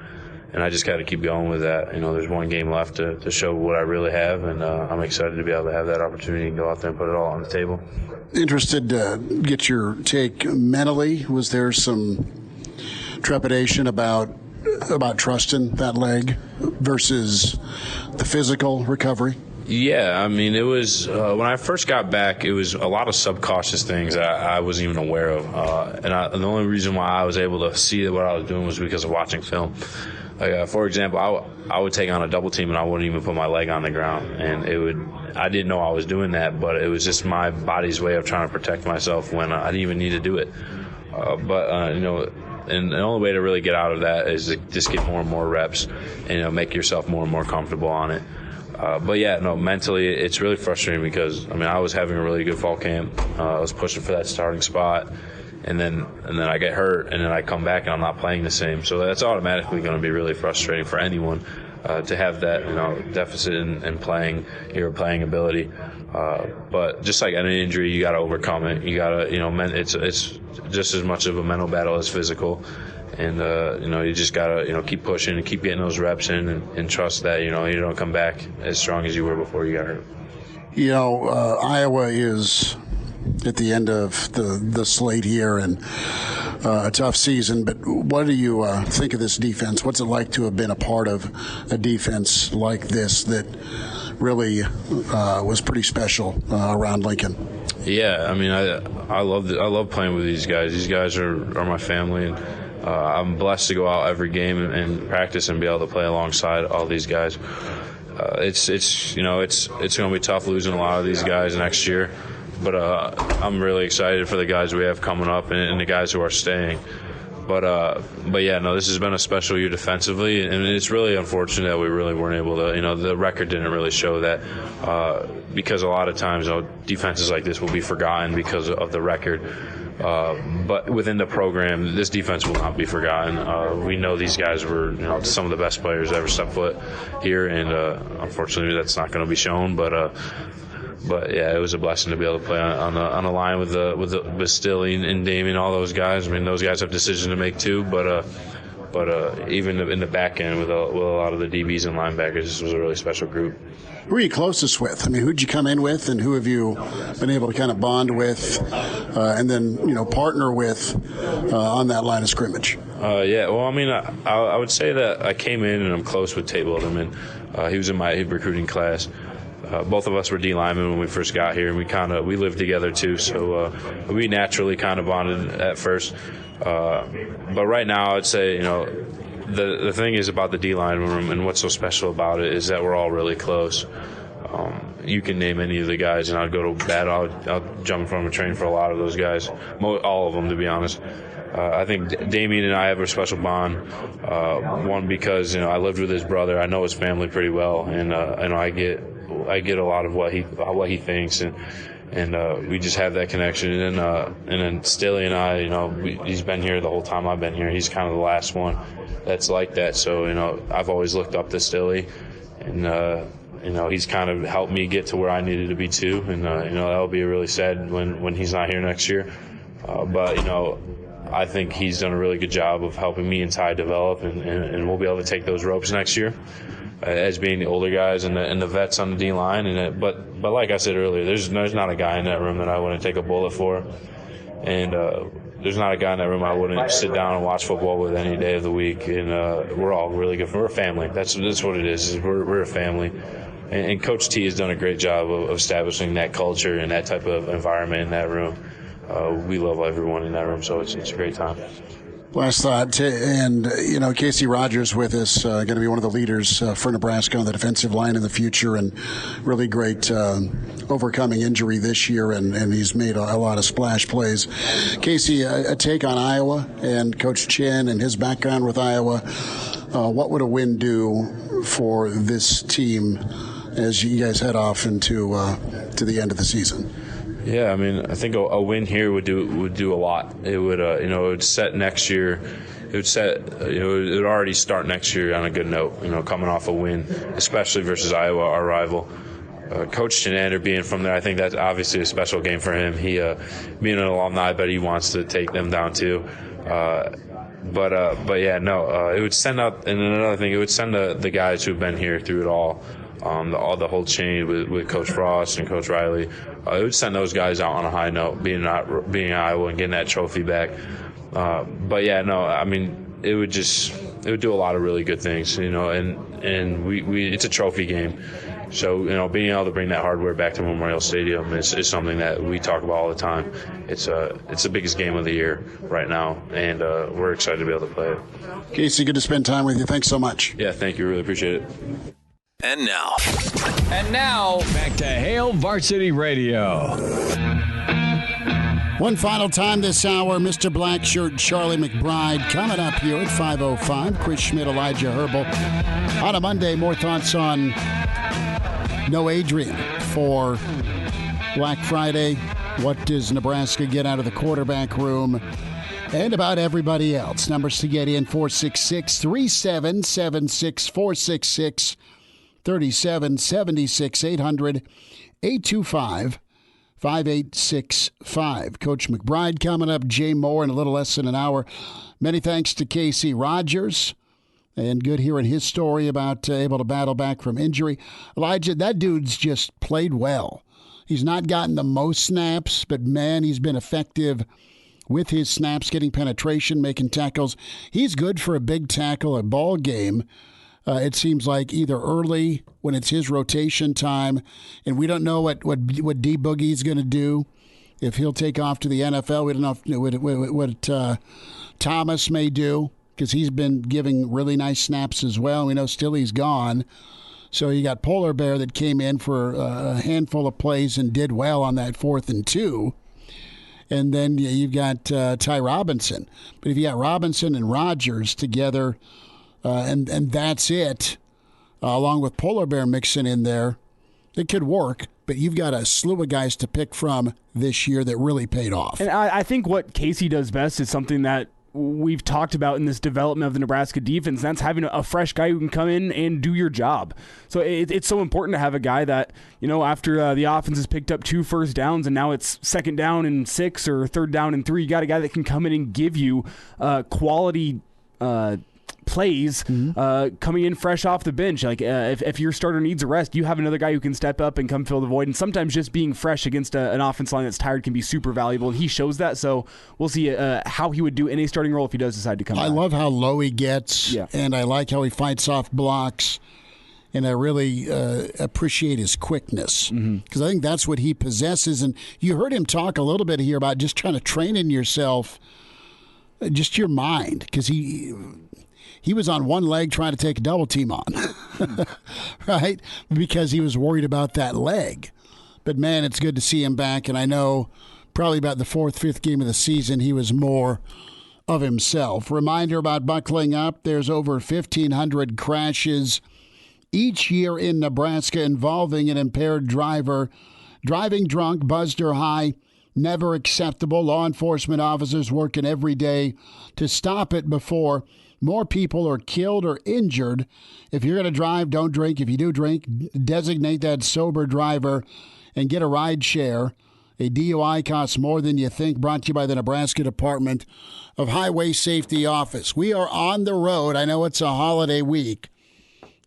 [SPEAKER 8] and I just got to keep going with that. There's one game left to show what I really have, and I'm excited to be able to have that opportunity and go out there and put it all on the table.
[SPEAKER 2] Interested to get your take mentally. Was there some trepidation about trusting that leg versus the physical recovery?
[SPEAKER 8] Yeah, I mean, it was when I first got back, it was a lot of subconscious things that I wasn't even aware of. And the only reason why I was able to see what I was doing was because of watching film. Like, for example, I would take on a double team and I wouldn't even put my leg on the ground. And I didn't know I was doing that, but it was just my body's way of trying to protect myself when I didn't even need to do it. And the only way to really get out of that is to just get more and more reps and make yourself more and more comfortable on it. Mentally it's really frustrating because I was having a really good fall camp. I was pushing for that starting spot, and then I get hurt, and then I come back and I'm not playing the same. So that's automatically going to be really frustrating for anyone to have that deficit in playing your playing ability. But just like any injury, you got to overcome it. You got to it's just as much of a mental battle as physical. And, you just got to, keep pushing and keep getting those reps in and trust that, you don't come back as strong as you were before you got hurt.
[SPEAKER 2] Iowa is at the end of the slate here and a tough season. But what do you think of this defense? What's it like to have been a part of a defense like this that really was pretty special around Lincoln?
[SPEAKER 8] Yeah, I love playing with these guys. These guys are my family, and I'm blessed to go out every game and practice and be able to play alongside all these guys. It's going to be tough losing a lot of these guys next year, but I'm really excited for the guys we have coming up and the guys who are staying. But this has been a special year defensively, and it's really unfortunate that we really weren't able to. The record didn't really show that because a lot of times defenses like this will be forgotten because of the record. But within the program, this defense will not be forgotten. We know these guys were, some of the best players that ever stepped foot here, and unfortunately, that's not going to be shown. But yeah, it was a blessing to be able to play on the line with Bastilli and Damien, all those guys. Those guys have decisions to make too. But even in the back end with a lot of the DBs and linebackers, this was a really special group.
[SPEAKER 2] Who are you closest with? Who'd you come in with, and who have you been able to kind of bond with, and then partner with on that line of scrimmage?
[SPEAKER 8] I would say that I came in and I'm close with Tate Wilderman. He was in my recruiting class. Both of us were D linemen when we first got here, and we lived together too. So we naturally kind of bonded at first. But right now, I'd say the thing is about the D line room, and what's so special about it is that we're all really close. You can name any of the guys, and I'd go to bat. I'll jump in front of a train for a lot of those guys, all of them, to be honest. I think Damien and I have a special bond. One because I lived with his brother. I know his family pretty well, and I get a lot of what he thinks, and we just have that connection. And then Stilly and I, he's been here the whole time I've been here. He's kind of the last one that's like that. So I've always looked up to Stilly, and he's kind of helped me get to where I needed to be too. And that'll be really sad when he's not here next year. But I think he's done a really good job of helping me and Ty develop, and we'll be able to take those ropes next year as being the older guys and the vets on the D line. But like I said earlier, there's not a guy in that room that I wouldn't take a bullet for, and there's not a guy in that room I wouldn't sit down and watch football with any day of the week. And we're all really good. We're a family. That's what it is. We're a family. And Coach T has done a great job of establishing that culture and that type of environment in that room. We love everyone in that room, so it's a great time.
[SPEAKER 2] Last thought, and Casey Rogers with us, going to be one of the leaders for Nebraska on the defensive line in the future, and really great overcoming injury this year, and he's made a lot of splash plays. Casey, a take on Iowa and Coach Chin and his background with Iowa. What would a win do for this team as you guys head off into to the end of the season?
[SPEAKER 8] Yeah, I think a win here would do a lot. It would, it would set next year. It would already start next year on a good note. Coming off a win, especially versus Iowa, our rival. Coach Chenander being from there, I think that's obviously a special game for him. He, being an alumni, I bet he wants to take them down too. But yeah, no. It would send out, and another thing, it would send the guys who've been here through it all, the whole chain with Coach Frost and Coach Riley. It would send those guys out on a high note, being in Iowa and getting that trophy back. But yeah, no. I mean, it would do a lot of really good things, and we it's a trophy game. So, being able to bring that hardware back to Memorial Stadium is something that we talk about all the time. It's the biggest game of the year right now, and we're excited to be able to play it.
[SPEAKER 2] Casey, good to spend time with you. Thanks so much.
[SPEAKER 8] Yeah, thank you. Really appreciate it.
[SPEAKER 1] And now, back to Hail Varsity Radio.
[SPEAKER 2] One final time this hour, Mr. Blackshirt Charlie McBride coming up here at 5:05. Chris Schmidt, Elijah Herbel. On a Monday, more thoughts on no Adrian for Black Friday. What does Nebraska get out of the quarterback room? And about everybody else. Numbers to get in, 466-3776, 466-3776, 800-825-5865. Coach McBride coming up, Jay Moore in a little less than an hour. Many thanks to Casey Rogers. And good hearing his story about able to battle back from injury. Elijah, that dude's just played well. He's not gotten the most snaps, but, man, he's been effective with his snaps, getting penetration, making tackles. He's good for a big tackle, a ball game. It seems like either early when it's his rotation time, and we don't know what D Boogie's going to do, if he'll take off to the NFL. We don't know what Thomas may do, because he's been giving really nice snaps as well. We know still he's gone. So you got Polar Bear that came in for a handful of plays and did well on that 4th and 2. And then you've got Ty Robinson. But if you got Robinson and Rogers together, and that's it, along with Polar Bear mixing in there, it could work. But you've got a slew of guys to pick from this year that really paid off.
[SPEAKER 3] And I think what Casey does best is something that we've talked about in this development of the Nebraska defense. That's having a fresh guy who can come in and do your job. So it's so important to have a guy that, after the offense has picked up 2 first downs and now it's 2nd down and 6 or 3rd down and 3, you got a guy that can come in and give you quality plays coming in fresh off the bench. Like if your starter needs a rest, you have another guy who can step up and come fill the void. And sometimes just being fresh against an offense line that's tired can be super valuable. And he shows that. So we'll see how he would do in a starting role if he does decide to come back.
[SPEAKER 2] I love how low he gets, and I like how he fights off blocks. And I really appreciate his quickness, because I think that's what he possesses. And you heard him talk a little bit here about just trying to train in yourself, just your mind, because he was on one leg trying to take a double team on, right? Because he was worried about that leg. But, man, it's good to see him back. And I know probably about the 4th, 5th game of the season, he was more of himself. Reminder about buckling up. There's over 1,500 crashes each year in Nebraska involving an impaired driver. Driving drunk, buzzed or high, never acceptable. Law enforcement officers working every day to stop it before more people are killed or injured. If you're going to drive, don't drink. If you do drink, designate that sober driver and get a ride share. A DUI costs more than you think. Brought to you by the Nebraska Department of Highway Safety Office. We are on the road. I know it's a holiday week,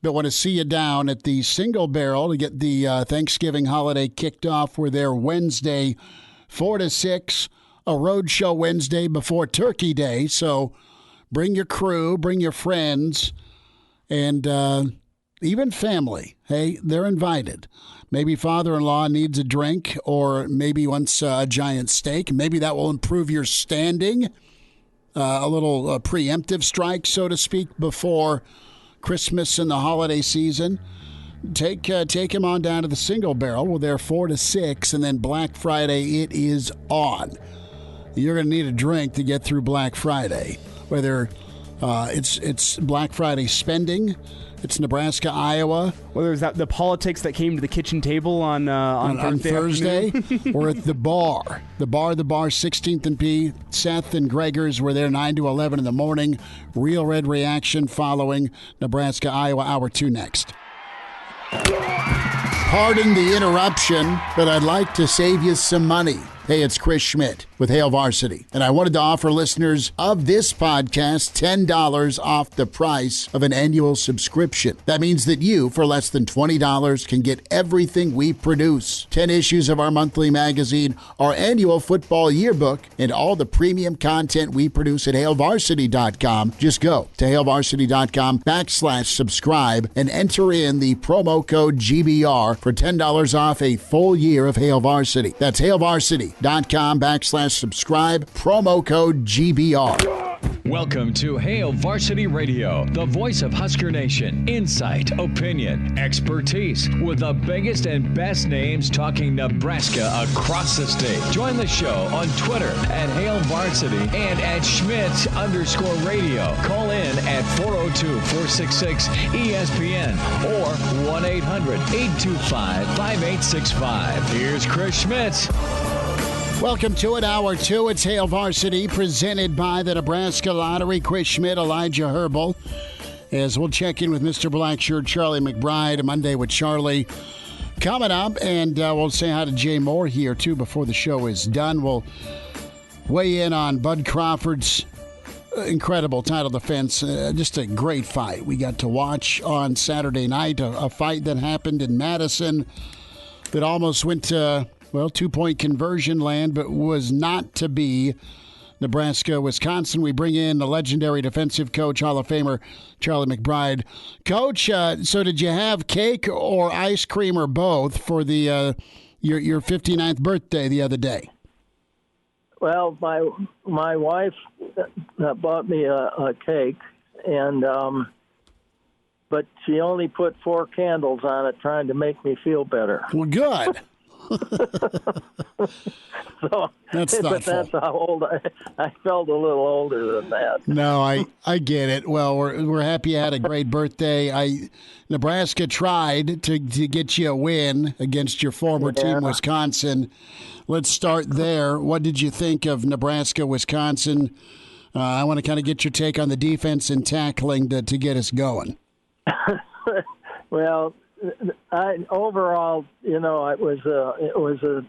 [SPEAKER 2] but want to see you down at the Single Barrel to get the Thanksgiving holiday kicked off. We're there Wednesday, 4 to 6, a road show Wednesday before Turkey Day. So bring your crew, bring your friends, and even family. Hey, they're invited. Maybe father-in-law needs a drink, or maybe wants a giant steak. Maybe that will improve your standing. A little preemptive strike, so to speak, before Christmas and the holiday season. Take him on down to the Single Barrel. We're there 4 to 6, and then Black Friday, it is on. You're going to need a drink to get through Black Friday. Whether it's Black Friday spending, it's Nebraska, Iowa.
[SPEAKER 3] Whether it's the politics that came to the kitchen table on
[SPEAKER 2] Thursday, or at the bar. The bar, 16th and P. Seth and Gregors were there 9 to 11 in the morning. Real Red Reaction following Nebraska, Iowa, Hour 2 next. Pardon the interruption, but I'd like to save you some money. Hey, it's Chris Schmidt with Hail Varsity, and I wanted to offer listeners of this podcast $10 off the price of an annual subscription. That means that you, for less than $20, can get everything we produce. 10 issues of our monthly magazine, our annual football yearbook, and all the premium content we produce at HailVarsity.com. Just go to HailVarsity.com/subscribe and enter in the promo code GBR for $10 off a full year of Hail Varsity. That's HailVarsity.com/subscribe, promo code GBR.
[SPEAKER 1] Welcome to Hail Varsity Radio, the voice of Husker Nation. Insight, opinion, expertise, with the biggest and best names talking Nebraska across the state. Join the show on Twitter at Hail Varsity and at Schmidt_radio. Call in at 402-466-ESPN or 1-800-825-5865. Here's Chris Schmidt.
[SPEAKER 2] Welcome to it, Hour 2. It's Hail Varsity, presented by the Nebraska Lottery. Chris Schmidt, Elijah Herbel. As we'll check in with Mr. Blackshirt, Charlie McBride, Monday with Charlie coming up. And we'll say hi to Jay Moore here, too, before the show is done. We'll weigh in on Bud Crawford's incredible title defense. Just a great fight we got to watch on Saturday night. A fight that happened in Madison that almost went to... well, 2-point conversion land, but was not to be. Nebraska, Wisconsin. We bring in the legendary defensive coach, Hall of Famer Charlie McBride. Coach, so did you have cake or ice cream or both for the your 59th birthday the other day?
[SPEAKER 9] Well, my wife bought me a cake, and but she only put 4 candles on it, trying to make me feel better.
[SPEAKER 2] Well, good.
[SPEAKER 9] So,
[SPEAKER 2] that's thoughtful.
[SPEAKER 9] But that's how old I felt. A little older than that.
[SPEAKER 2] No, I get it. Well, we're happy you had a great birthday. Nebraska tried to get you a win against your former team, Wisconsin. Let's start there. What did you think of Nebraska, Wisconsin? I want to kind of get your take on the defense and tackling to get us going.
[SPEAKER 9] Well, overall, it was a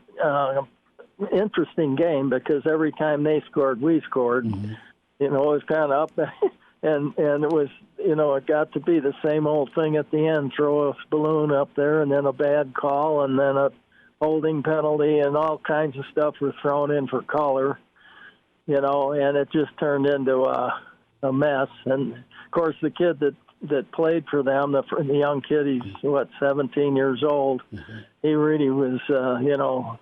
[SPEAKER 9] interesting game because every time they scored, we scored. Mm-hmm. It was kind of up, and it was, it got to be the same old thing at the end: throw a balloon up there, and then a bad call, and then a holding penalty, and all kinds of stuff was thrown in for color. And it just turned into a mess. And of course, the kid that played for them, the young kid, he's 17 years old. Mm-hmm. He really was,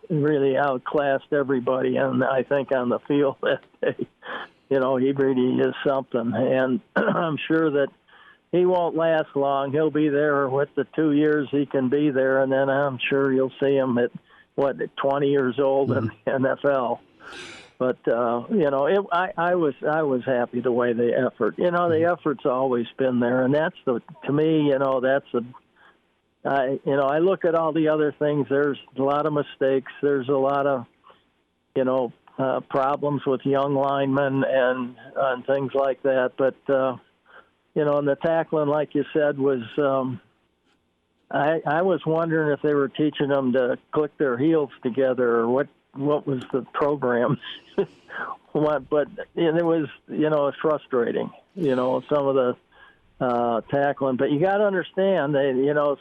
[SPEAKER 9] really outclassed everybody, and I think on the field that day, he really is something. And I'm sure that he won't last long. He'll be there with the 2 years he can be there, and then I'm sure you'll see him at 20 years old in the NFL. But I was happy the way the effort. The effort's always been there, and that's to me, I look at all the other things. There's a lot of mistakes. There's a lot of, problems with young linemen and things like that. But and the tackling, like you said, was. I was wondering if they were teaching them to click their heels together or what was the program. But it was, it's frustrating, some of the tackling. But you got to understand,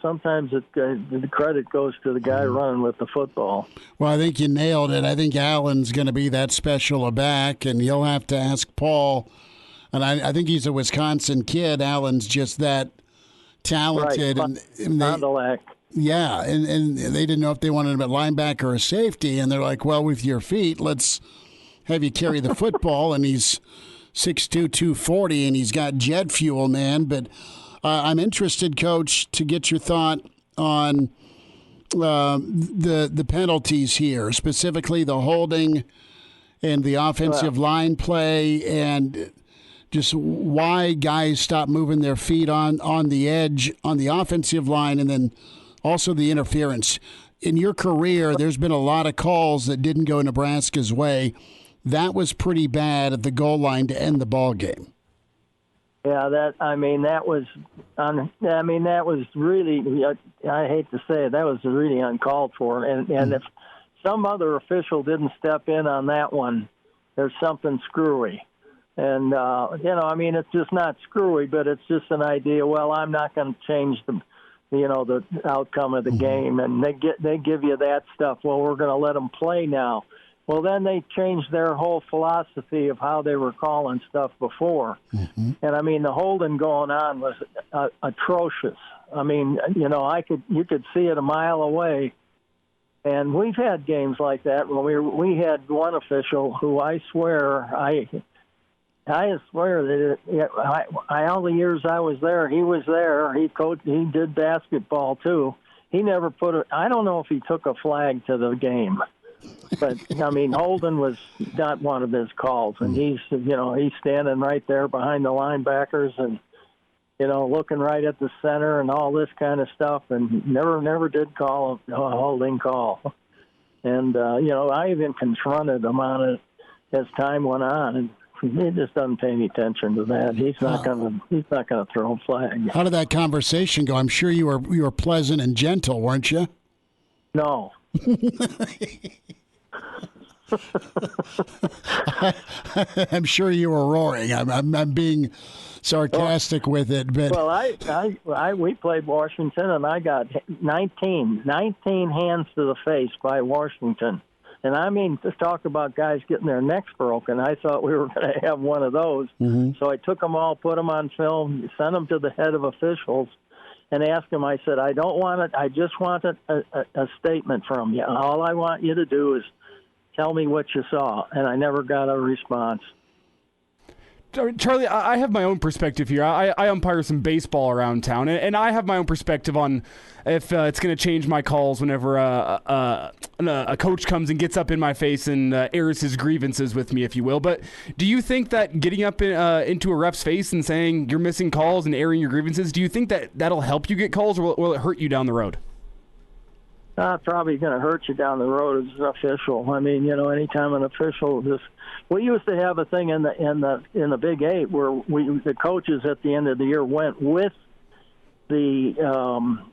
[SPEAKER 9] sometimes the credit goes to the guy running with the football.
[SPEAKER 2] Well, I think you nailed it. I think Allen's going to be that special a back, and you'll have to ask Paul. And I think he's a Wisconsin kid. Allen's just that talented.
[SPEAKER 9] Right.
[SPEAKER 2] And yeah, and they didn't know if they wanted him at linebacker or safety, and they're like, well, with your feet, let's have you carry the football, and he's 6'2", 240, and he's got jet fuel, man. But I'm interested, Coach, to get your thought on the penalties here, specifically the holding and the offensive line play, and just why guys stop moving their feet on the edge on the offensive line, and then also the interference. In your career, there's been a lot of calls that didn't go Nebraska's way. That was pretty bad at the goal line to end the ball game.
[SPEAKER 9] Yeah, that was really, I hate to say it, that was really uncalled for. And if some other official didn't step in on that one, there's something screwy. And, I mean, it's just not screwy, but it's just an idea, well, I'm not going to change the outcome of the game. And they give you that stuff. Well, we're going to let them play now. Well, then they changed their whole philosophy of how they were calling stuff before. Mm-hmm. And, I mean, the holding going on was atrocious. I mean, you could see it a mile away. And we've had games like that where we had one official who I swear that all the years I was there, he was there. He coached. He did basketball too. He never I don't know if he took a flag to the game, but I mean, holding was not one of his calls, and he's standing right there behind the linebackers and looking right at the center and all this kind of stuff, and never did call a holding call. And I even confronted him on it as time went on, and he just doesn't pay any attention to that. He's not going to throw a flag.
[SPEAKER 2] How did that conversation go? I'm sure you were pleasant and gentle, weren't you?
[SPEAKER 9] No.
[SPEAKER 2] I'm sure you were roaring. I'm being sarcastic with it, but
[SPEAKER 9] we played Washington, and I got 19 hands to the face by Washington. And I mean, to talk about guys getting their necks broken, I thought we were going to have one of those. Mm-hmm. So I took them all, put them on film, sent them to the head of officials, and asked him, I said, I don't want it. I just want a statement from you. All I want you to do is tell me what you saw. And I never got a response.
[SPEAKER 3] Charlie, I have my own perspective here. I umpire some baseball around town, and I have my own perspective on if it's going to change my calls whenever a coach comes and gets up in my face and airs his grievances with me, if you will. But do you think that getting up into a ref's face and saying you're missing calls and airing your grievances, do you think that that'll help you get calls, or will it hurt you down the road?
[SPEAKER 9] Probably going to hurt you down the road as an official. I mean, anytime an official we used to have a thing in the Big 8 where the coaches at the end of the year went with the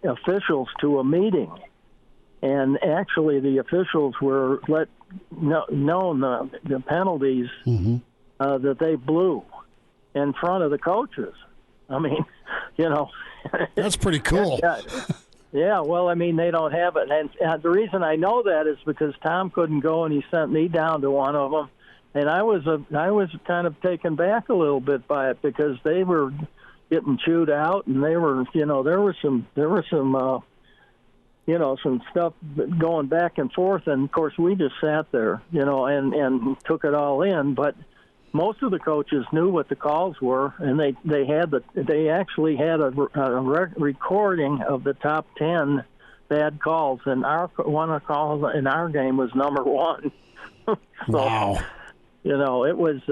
[SPEAKER 9] officials to a meeting, and actually the officials were known the penalties mm-hmm. That they blew in front of the coaches. I mean,
[SPEAKER 2] that's pretty cool.
[SPEAKER 9] Yeah, well, I mean, they don't have it. And the reason I know that is because Tom couldn't go, and he sent me down to one of them. And I was kind of taken back a little bit by it because they were getting chewed out, and they were, there was some stuff going back and forth. And, of course, we just sat there, and took it all in. But most of the coaches knew what the calls were, and they actually had a recording of the top 10 bad calls, and one of the calls in our game was number 1. So,
[SPEAKER 2] wow.
[SPEAKER 9] It was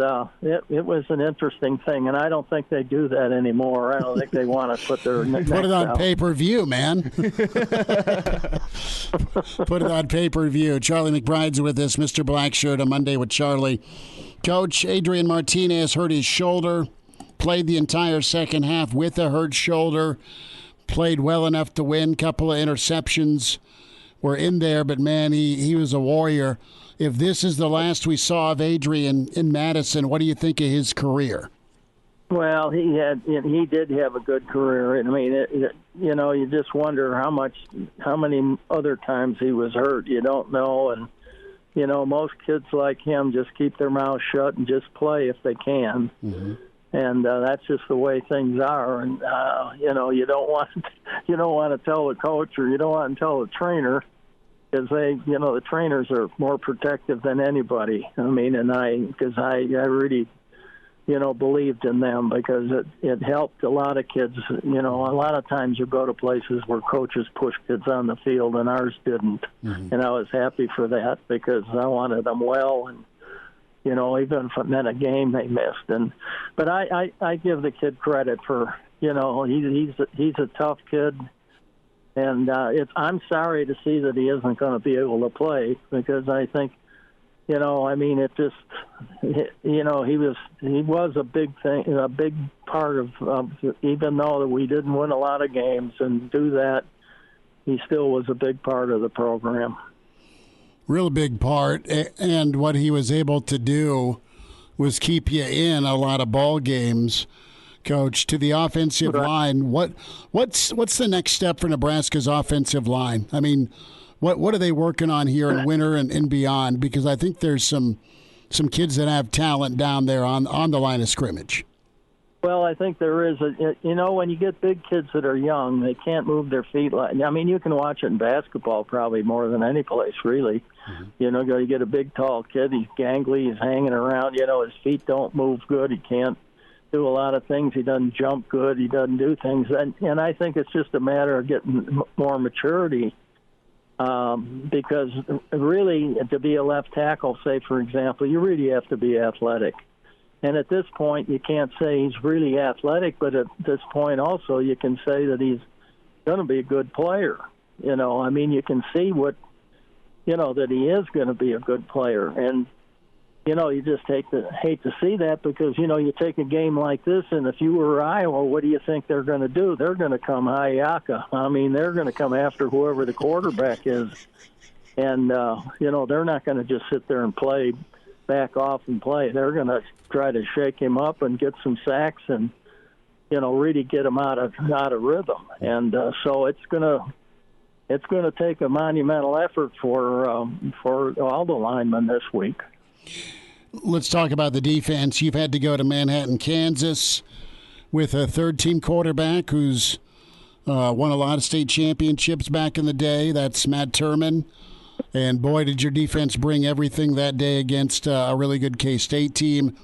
[SPEAKER 9] an interesting thing, and I don't think they do that anymore. I don't think they want to put their
[SPEAKER 2] put it on pay-per-view, man. Put it on pay-per-view. Charlie McBride's with us, Mr. Blackshirt, on Monday with Charlie. Coach, Adrian Martinez hurt his shoulder, played the entire second half with a hurt shoulder, played well enough to win. Couple of interceptions were in there, but, man, he was a warrior. If this is the last we saw of Adrian in Madison, what do you think of his career?
[SPEAKER 9] Well, he did have a good career. I mean, you just wonder how many other times he was hurt. You don't know, and most kids like him just keep their mouth shut and just play if they can. Mm-hmm. And that's just the way things are. And you don't want to tell the coach, or you don't want to tell the trainer, because the trainers are more protective than anybody. I mean, because I really, believed in them, because it helped a lot of kids. A lot of times you go to places where coaches push kids on the field, and ours didn't. Mm-hmm. And I was happy for that, because I wanted them well, and even if it meant a game they missed. But I give the kid credit for, he's a tough kid. And I'm sorry to see that he isn't going to be able to play, because I think, he was a big thing, a big part of even though we didn't win a lot of games and do that, he still was a big part of the program.
[SPEAKER 2] Real big part, and what he was able to do was keep you in a lot of ball games. Coach, to the offensive line, what's the next step for Nebraska's offensive line? I mean, what are they working on here in winter and beyond? Because I think there's some kids that have talent down there on the line of scrimmage.
[SPEAKER 9] Well, I think there is when you get big kids that are young, they can't move their feet. You can watch it in basketball probably more than any place, really. Mm-hmm. You get a big, tall kid, he's gangly, he's hanging around, his feet don't move good, he can't do a lot of things, he doesn't jump good, he doesn't do things. And I think it's just a matter of getting more maturity. Because really, to be a left tackle, say, for example, you really have to be athletic. And at this point, you can't say he's really athletic, but at this point also, you can say that he's going to be a good player. You can see that he is going to be a good player. And, you just hate to see that because, you take a game like this, and if you were Iowa, what do you think they're going to do? They're going to come hayaka. They're going to come after whoever the quarterback is. And, they're not going to just sit there and back off and play. They're going to try to shake him up and get some sacks and, really get him out of rhythm. And so it's going to take a monumental effort for all the linemen this week.
[SPEAKER 2] Let's talk about the defense. You've had to go to Manhattan, Kansas with a third-team quarterback who's won a lot of state championships back in the day. That's Matt Turman. And, boy, did your defense bring everything that day against a really good K-State team.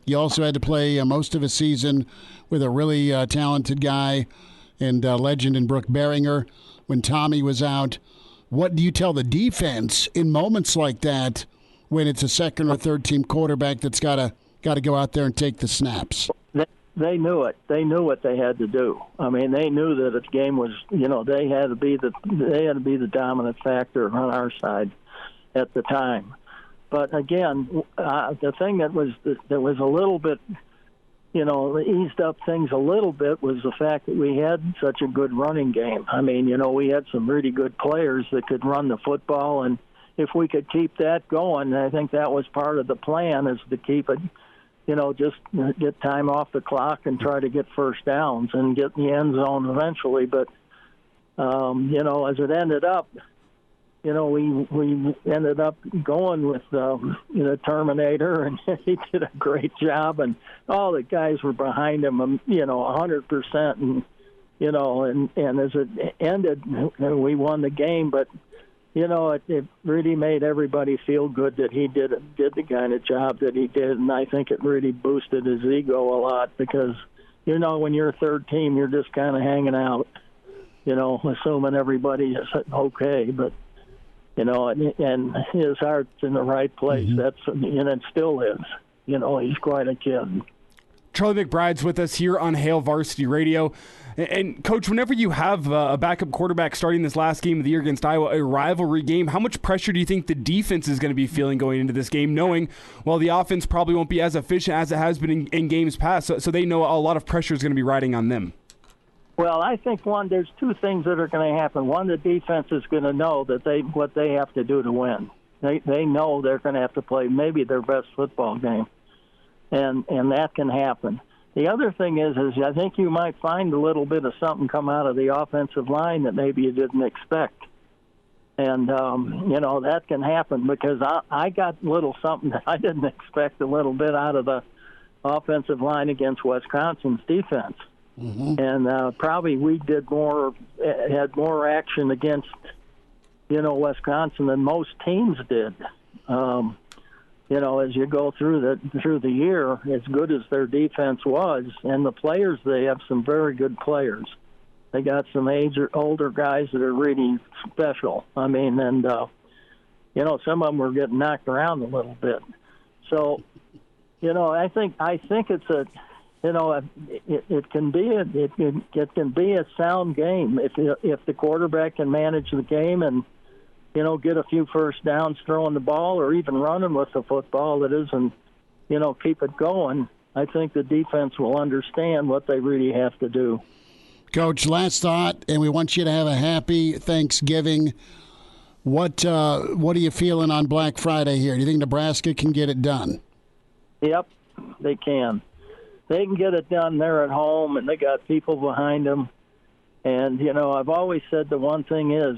[SPEAKER 2] You also had to play most of a season with a really talented guy and legend in Brooke Beringer when Tommy was out. What do you tell the defense in moments like that when it's a second or third team quarterback that's got to go out there and take the snaps?
[SPEAKER 9] They knew it. They knew what they had to do. They knew that the game was, they had to be the dominant factor on our side at the time. But again, the thing that was a little bit, eased up things a little bit was the fact that we had such a good running game. We had some really good players that could run the football, and if we could keep that going, I think that was part of the plan, is to keep it, just get time off the clock and try to get first downs and get in the end zone eventually. But, as it ended up, we ended up going with the Terminator, and he did a great job, and all the guys were behind him, 100%. And, and as it ended, we won the game, but it really made everybody feel good that he did the kind of job that he did, and I think it really boosted his ego a lot because, when you're third team, you're just kind of hanging out, assuming everybody is okay, but, and his heart's in the right place. Mm-hmm. It still is. He's quite a kid.
[SPEAKER 3] Charlie McBride's with us here on Hail Varsity Radio. And, Coach, whenever you have a backup quarterback starting this last game of the year against Iowa, a rivalry game, how much pressure do you think the defense is going to be feeling going into this game, knowing, the offense probably won't be as efficient as it has been in games past, so they know a lot of pressure is going to be riding on them?
[SPEAKER 9] Well, I think, there's two things that are going to happen. One, the defense is going to know that what they have to do to win. They know they're going to have to play maybe their best football game, and that can happen. The other thing is I think you might find a little bit of something come out of the offensive line that maybe you didn't expect. And, that can happen because I got a little something that I didn't expect a little bit out of the offensive line against Wisconsin's defense. Mm-hmm. And probably we had more action against, Wisconsin than most teams did. As you go through the year, as good as their defense was, and the players, they have some very good players. They got some older guys that are really special. Some of them were getting knocked around a little bit. So, I think it's it can be a sound game if the quarterback can manage the game and get a few first downs throwing the ball or even running with the football that isn't, keep it going. I think the defense will understand what they really have to do. Coach, last thought, and we want you to have a happy Thanksgiving.
[SPEAKER 2] What are you feeling on Black Friday here? Do you think Nebraska can get it done?
[SPEAKER 9] Yep, they can. They can get it done. They're at home, and they got people behind them. And, I've always said the one thing is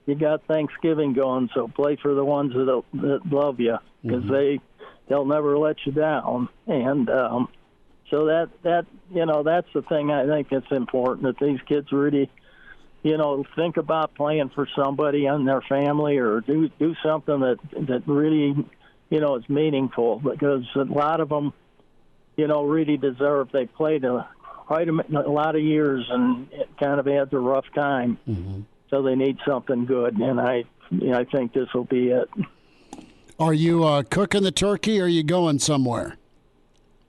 [SPEAKER 9] you got Thanksgiving going, so play for the ones that love you, because they'll never let you down. And so that's the thing I think that's important, that these kids really, think about playing for somebody in their family, or do something that really, is meaningful, because a lot of them, really deserve. They played quite a lot of years and it kind of had a rough time. So they need something good, and I think this will be it.
[SPEAKER 2] Are you cooking the turkey, or are you going somewhere?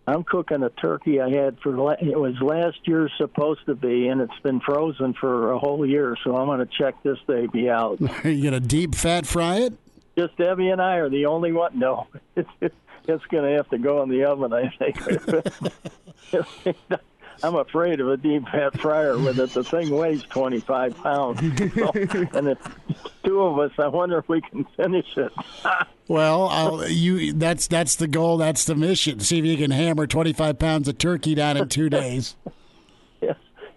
[SPEAKER 9] I'm cooking a turkey I had it was last year's supposed to be, and it's been frozen for a whole year, so I'm going to check this baby out.
[SPEAKER 2] Are you going to deep fat fry it?
[SPEAKER 9] Just Debbie and I are the only one. No, it's going to have to go in the oven, I think. I'm afraid of a deep fat fryer with it. The thing weighs 25 pounds. So, and it's two of us. I wonder if we can finish it.
[SPEAKER 2] Well, that's the goal. That's the mission. See if you can hammer 25 pounds of turkey down in 2 days.
[SPEAKER 9] Yes.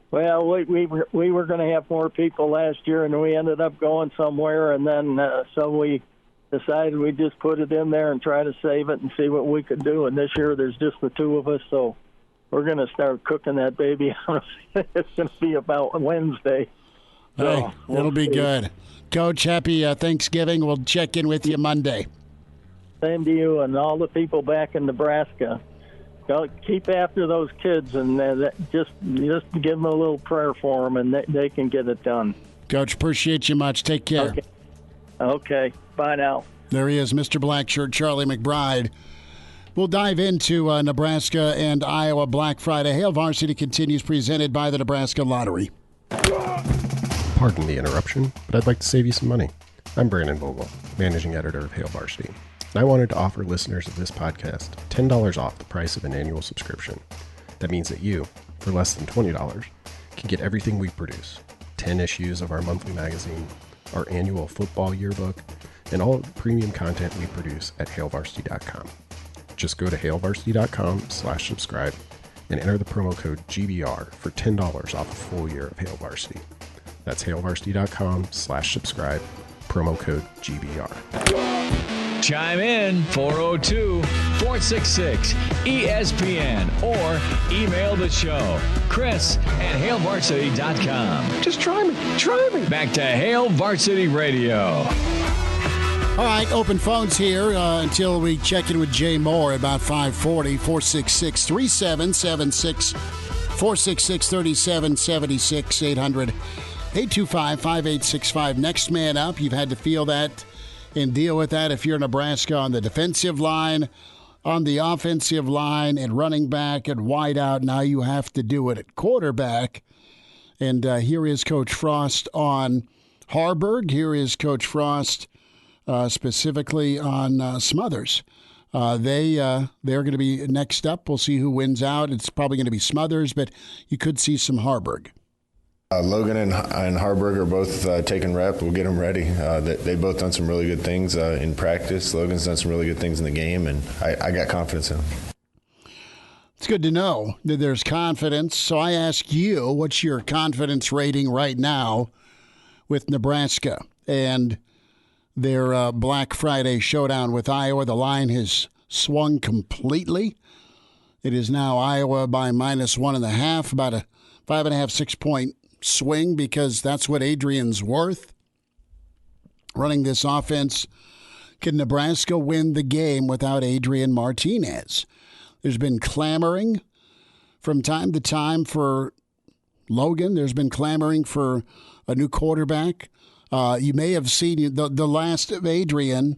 [SPEAKER 9] Well, we were going to have more people last year, and we ended up going somewhere, and then so we decided we'd just put it in there and try to save it and see what we could do. And this year there's just the two of us, so we're going to start cooking that baby. It's going to be about Wednesday.
[SPEAKER 2] So it'll be good. Coach, happy Thanksgiving. We'll check in with you Monday.
[SPEAKER 9] Same to you and all the people back in Nebraska. Keep after those kids and just give them a little prayer for them, and they can get it done.
[SPEAKER 2] Coach, appreciate you much. Take care.
[SPEAKER 9] Okay. Bye now.
[SPEAKER 2] There he is, Mr. Blackshirt, Charlie McBride. We'll dive into Nebraska and Iowa Black Friday. Hail Varsity continues, presented by the Nebraska Lottery.
[SPEAKER 7] Pardon the interruption, but I'd like to save you some money. I'm Brandon Vogel, managing editor of Hail Varsity, and I wanted to offer listeners of this podcast $10 off the price of an annual subscription. That means that you, for less than $20, can get everything we produce: 10 issues of our monthly magazine, our annual football yearbook, and all of the premium content we produce at hailvarsity.com. Just go to hailvarsity.com/subscribe and enter the promo code GBR for $10 off a full year of Hail Varsity. That's hailvarsity.com/subscribe, promo code GBR.
[SPEAKER 1] Chime in 402-466-ESPN or email the show, Chris@hailvarsity.com. Just try me. Back to Hail Varsity Radio.
[SPEAKER 2] All right, open phones here until we check in with Jay Moore about 5:40, 466-3776, 466-3776, 800-825-5865. Next man up. You've had to feel that and deal with that if you're Nebraska on the defensive line, on the offensive line, and running back and wide out. Now you have to do it at quarterback. And here is Coach Frost on Harburg. Here is Coach Frost specifically on Smothers. They're going to be next up. We'll see who wins out. It's probably going to be Smothers, but you could see some Harburg.
[SPEAKER 4] Logan and Harburg are both taking rep. We'll get them ready. They've both done some really good things in practice. Logan's done some really good things in the game, and I got confidence in him.
[SPEAKER 2] It's good to know that there's confidence. So I ask you, what's your confidence rating right now with Nebraska and their Black Friday showdown with Iowa? The line has swung completely. It is now Iowa by -1.5, about a 5.5, 6 point swing, because that's what Adrian's worth running this offense. Can Nebraska win the game without Adrian Martinez? There's been clamoring from time to time for Logan. There's been clamoring for a new quarterback. You may have seen the last of Adrian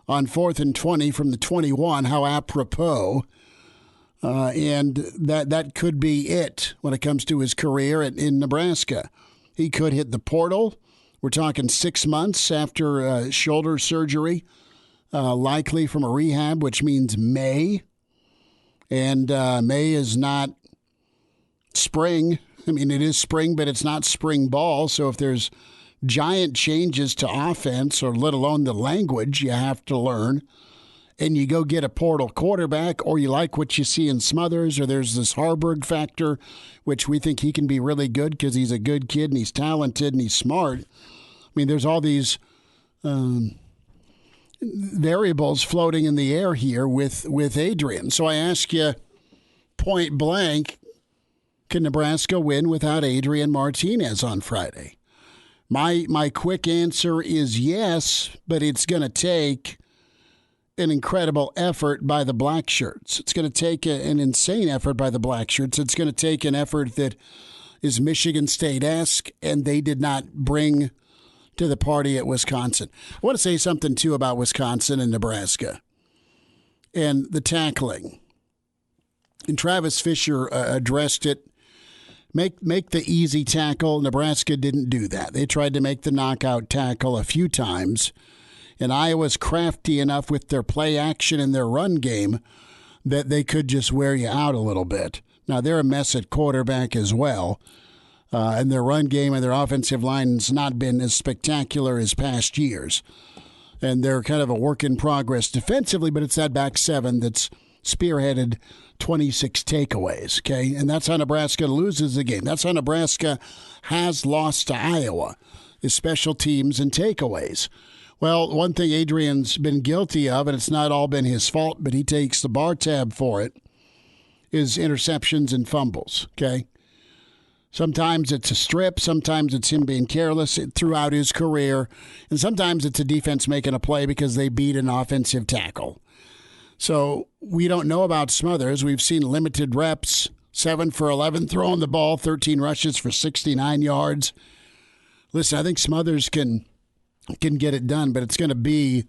[SPEAKER 2] on 4th and 20 from the 21. How apropos. And that could be it when it comes to his career in Nebraska. He could hit the portal. We're talking 6 months after shoulder surgery, likely from a rehab, which means May. And May is not spring. I mean, it is spring, but it's not spring ball. So if there's giant changes to offense, or let alone the language you have to learn, and you go get a portal quarterback, or you like what you see in Smothers, or there's this Harburg factor, which we think he can be really good because he's a good kid and he's talented and he's smart. I mean, there's all these variables floating in the air here with Adrian. So I ask you point blank, can Nebraska win without Adrian Martinez on Friday? My quick answer is yes, but it's going to take an incredible effort by the Black Shirts. It's going to take an insane effort by the Black Shirts. It's going to take an effort that is Michigan State-esque, and they did not bring to the party at Wisconsin. I want to say something, too, about Wisconsin and Nebraska and the tackling. And Travis Fisher addressed it. Make the easy tackle. Nebraska didn't do that. They tried to make the knockout tackle a few times. And Iowa's crafty enough with their play action and their run game that they could just wear you out a little bit. Now, they're a mess at quarterback as well. And their run game and their offensive line has not been as spectacular as past years. And they're kind of a work in progress defensively, but it's that back seven that's spearheaded 26 takeaways, okay? And that's how Nebraska loses the game. That's how Nebraska has lost to Iowa, is special teams and takeaways. Well, one thing Adrian's been guilty of, and it's not all been his fault, but he takes the bar tab for it, is interceptions and fumbles, okay? Sometimes it's a strip, sometimes it's him being careless throughout his career, and sometimes it's a defense making a play because they beat an offensive tackle. So we don't know about Smothers. We've seen limited reps, 7 for 11 throwing the ball, 13 rushes for 69 yards. Listen, I think Smothers can get it done, but it's going to be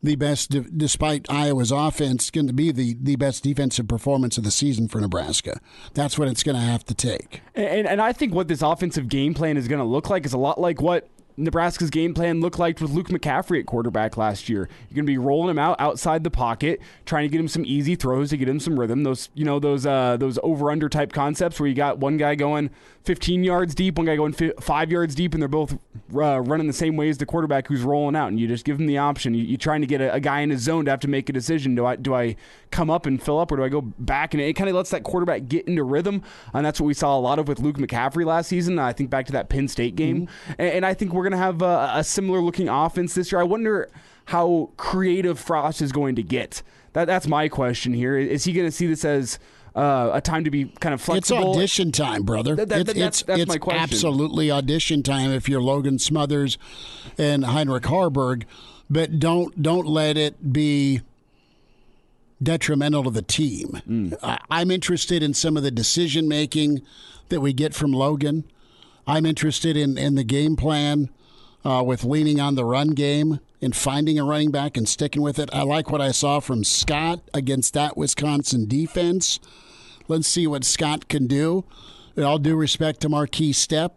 [SPEAKER 2] the best, despite Iowa's offense, it's going to be the best defensive performance of the season for Nebraska. That's what it's going to have to take.
[SPEAKER 3] And I think what this offensive game plan is going to look like is a lot like what Nebraska's game plan looked like with Luke McCaffrey at quarterback last year. You're going to be rolling him out outside the pocket, trying to get him some easy throws to get him some rhythm. Those over-under type concepts where you got one guy going 15 yards deep, one guy going 5 yards deep, and they're both running the same way as the quarterback who's rolling out, and you just give him the option. You're trying to get a guy in his zone to have to make a decision. Do I come up and fill up, or do I go back? And it kind of lets that quarterback get into rhythm, and that's what we saw a lot of with Luke McCaffrey last season. I think back to that Penn State game, and I think we're going to have a similar-looking offense this year. I wonder how creative Frost is going to get. That's my question here. Is he going to see this as a time to be kind of flexible?
[SPEAKER 2] It's audition time, brother.
[SPEAKER 3] That's my question.
[SPEAKER 2] Absolutely audition time if you're Logan Smothers and Heinrich Harburg, but don't let it be detrimental to the team. I'm interested in some of the decision-making that we get from Logan. I'm interested in the game plan with leaning on the run game and finding a running back and sticking with it. I like what I saw from Scott against that Wisconsin defense. Let's see what Scott can do. With all due respect to Marquise Stepp,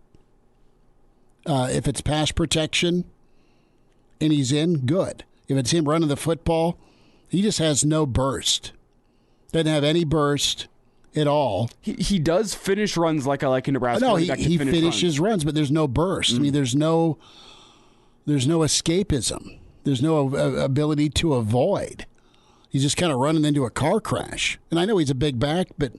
[SPEAKER 2] if it's pass protection and he's in, good. If it's him running the football, he just has no burst. Doesn't have any burst at all.
[SPEAKER 3] He does finish runs like a Nebraska.
[SPEAKER 2] No, he finishes runs, but there's no burst. I mean, there's no escapism. There's no ability to avoid. He's just kind of running into a car crash. And I know he's a big back, but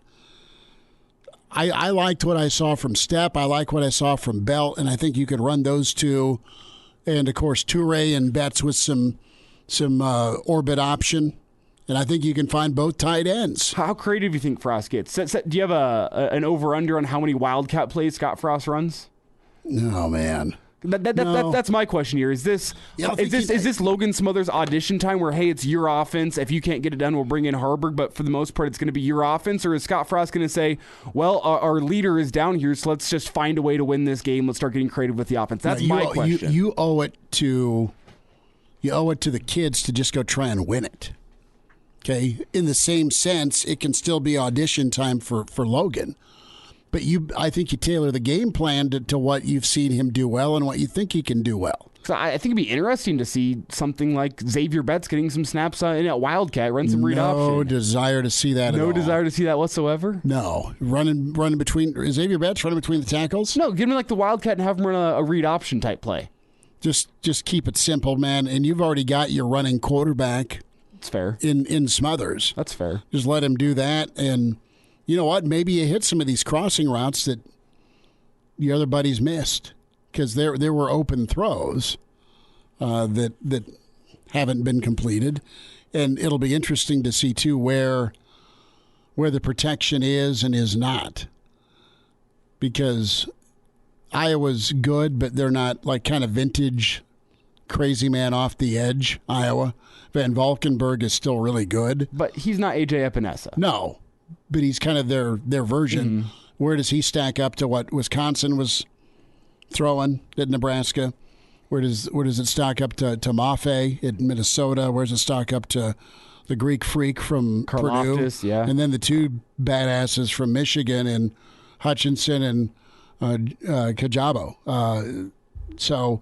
[SPEAKER 2] I liked what I saw from Stepp. I like what I saw from Belt, and I think you could run those two. And, of course, Toure and Betts with some orbit option. And I think you can find both tight ends.
[SPEAKER 3] How creative do you think Frost gets? Do you have an over-under on how many Wildcat plays Scott Frost runs?
[SPEAKER 2] No, man.
[SPEAKER 3] That's my question here. Is this Logan Smothers audition time where, hey, it's your offense. If you can't get it done, we'll bring in Harburg, but for the most part, it's going to be your offense? Or is Scott Frost going to say, well, our leader is down here, so let's just find a way to win this game. Let's start getting creative with the offense. That's my question.
[SPEAKER 2] You owe it to the kids to just go try and win it. Okay? In the same sense, it can still be audition time for Logan. But I think you tailor the game plan to what you've seen him do well and what you think he can do well.
[SPEAKER 3] So I think it'd be interesting to see something like Xavier Betts getting some snaps in at Wildcat, run some read option.
[SPEAKER 2] No desire to see that at all.
[SPEAKER 3] No desire to see that whatsoever?
[SPEAKER 2] No. Running between – Xavier Betts running between the tackles?
[SPEAKER 3] No, give me like the Wildcat and have him run a read option type play.
[SPEAKER 2] Just keep it simple, man. And you've already got your running quarterback.
[SPEAKER 3] That's fair.
[SPEAKER 2] In Smothers.
[SPEAKER 3] That's fair.
[SPEAKER 2] Just let him do that. And you know what? Maybe you hit some of these crossing routes that your other buddies missed. Because there were open throws that haven't been completed, and it'll be interesting to see too where the protection is and is not. Because Iowa's good, but they're not like kind of vintage crazy man off the edge. Iowa. Van Valkenburg is still really good,
[SPEAKER 3] but he's not AJ Epinesa.
[SPEAKER 2] No, but he's kind of their version. Mm-hmm. Where does he stack up to what Wisconsin was throwing at Nebraska? Where does it stack up to Mafe at Minnesota? Where does it stack up to the Greek freak from Purdue?
[SPEAKER 3] Yeah.
[SPEAKER 2] And then the two badasses from Michigan and Hutchinson and Kajabo. So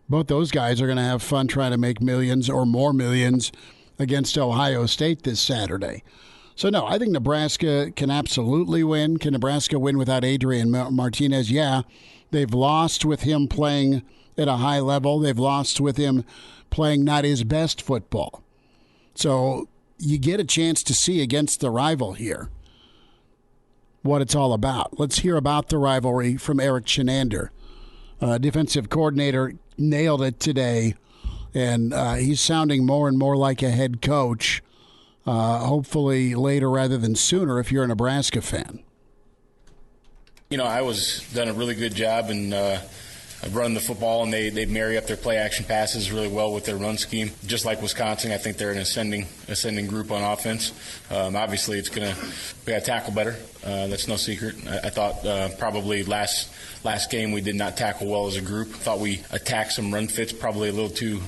[SPEAKER 2] both those guys are going to have fun trying to make millions or more millions against Ohio State this Saturday. So, no, I think Nebraska can absolutely win. Can Nebraska win without Adrian Martinez? Yeah. They've lost with him playing at a high level. They've lost with him playing not his best football. So you get a chance to see against the rival here what it's all about. Let's hear about the rivalry from Eric Chinander. Defensive coordinator nailed it today, and he's sounding more and more like a head coach, hopefully later rather than sooner if you're a Nebraska fan.
[SPEAKER 10] You know, Iowa's done a really good job in running the football, and they marry up their play-action passes really well with their run scheme. Just like Wisconsin, I think they're an ascending group on offense. Obviously, we got to tackle better. That's no secret. I thought probably last game we did not tackle well as a group. Thought we attacked some run fits probably a little too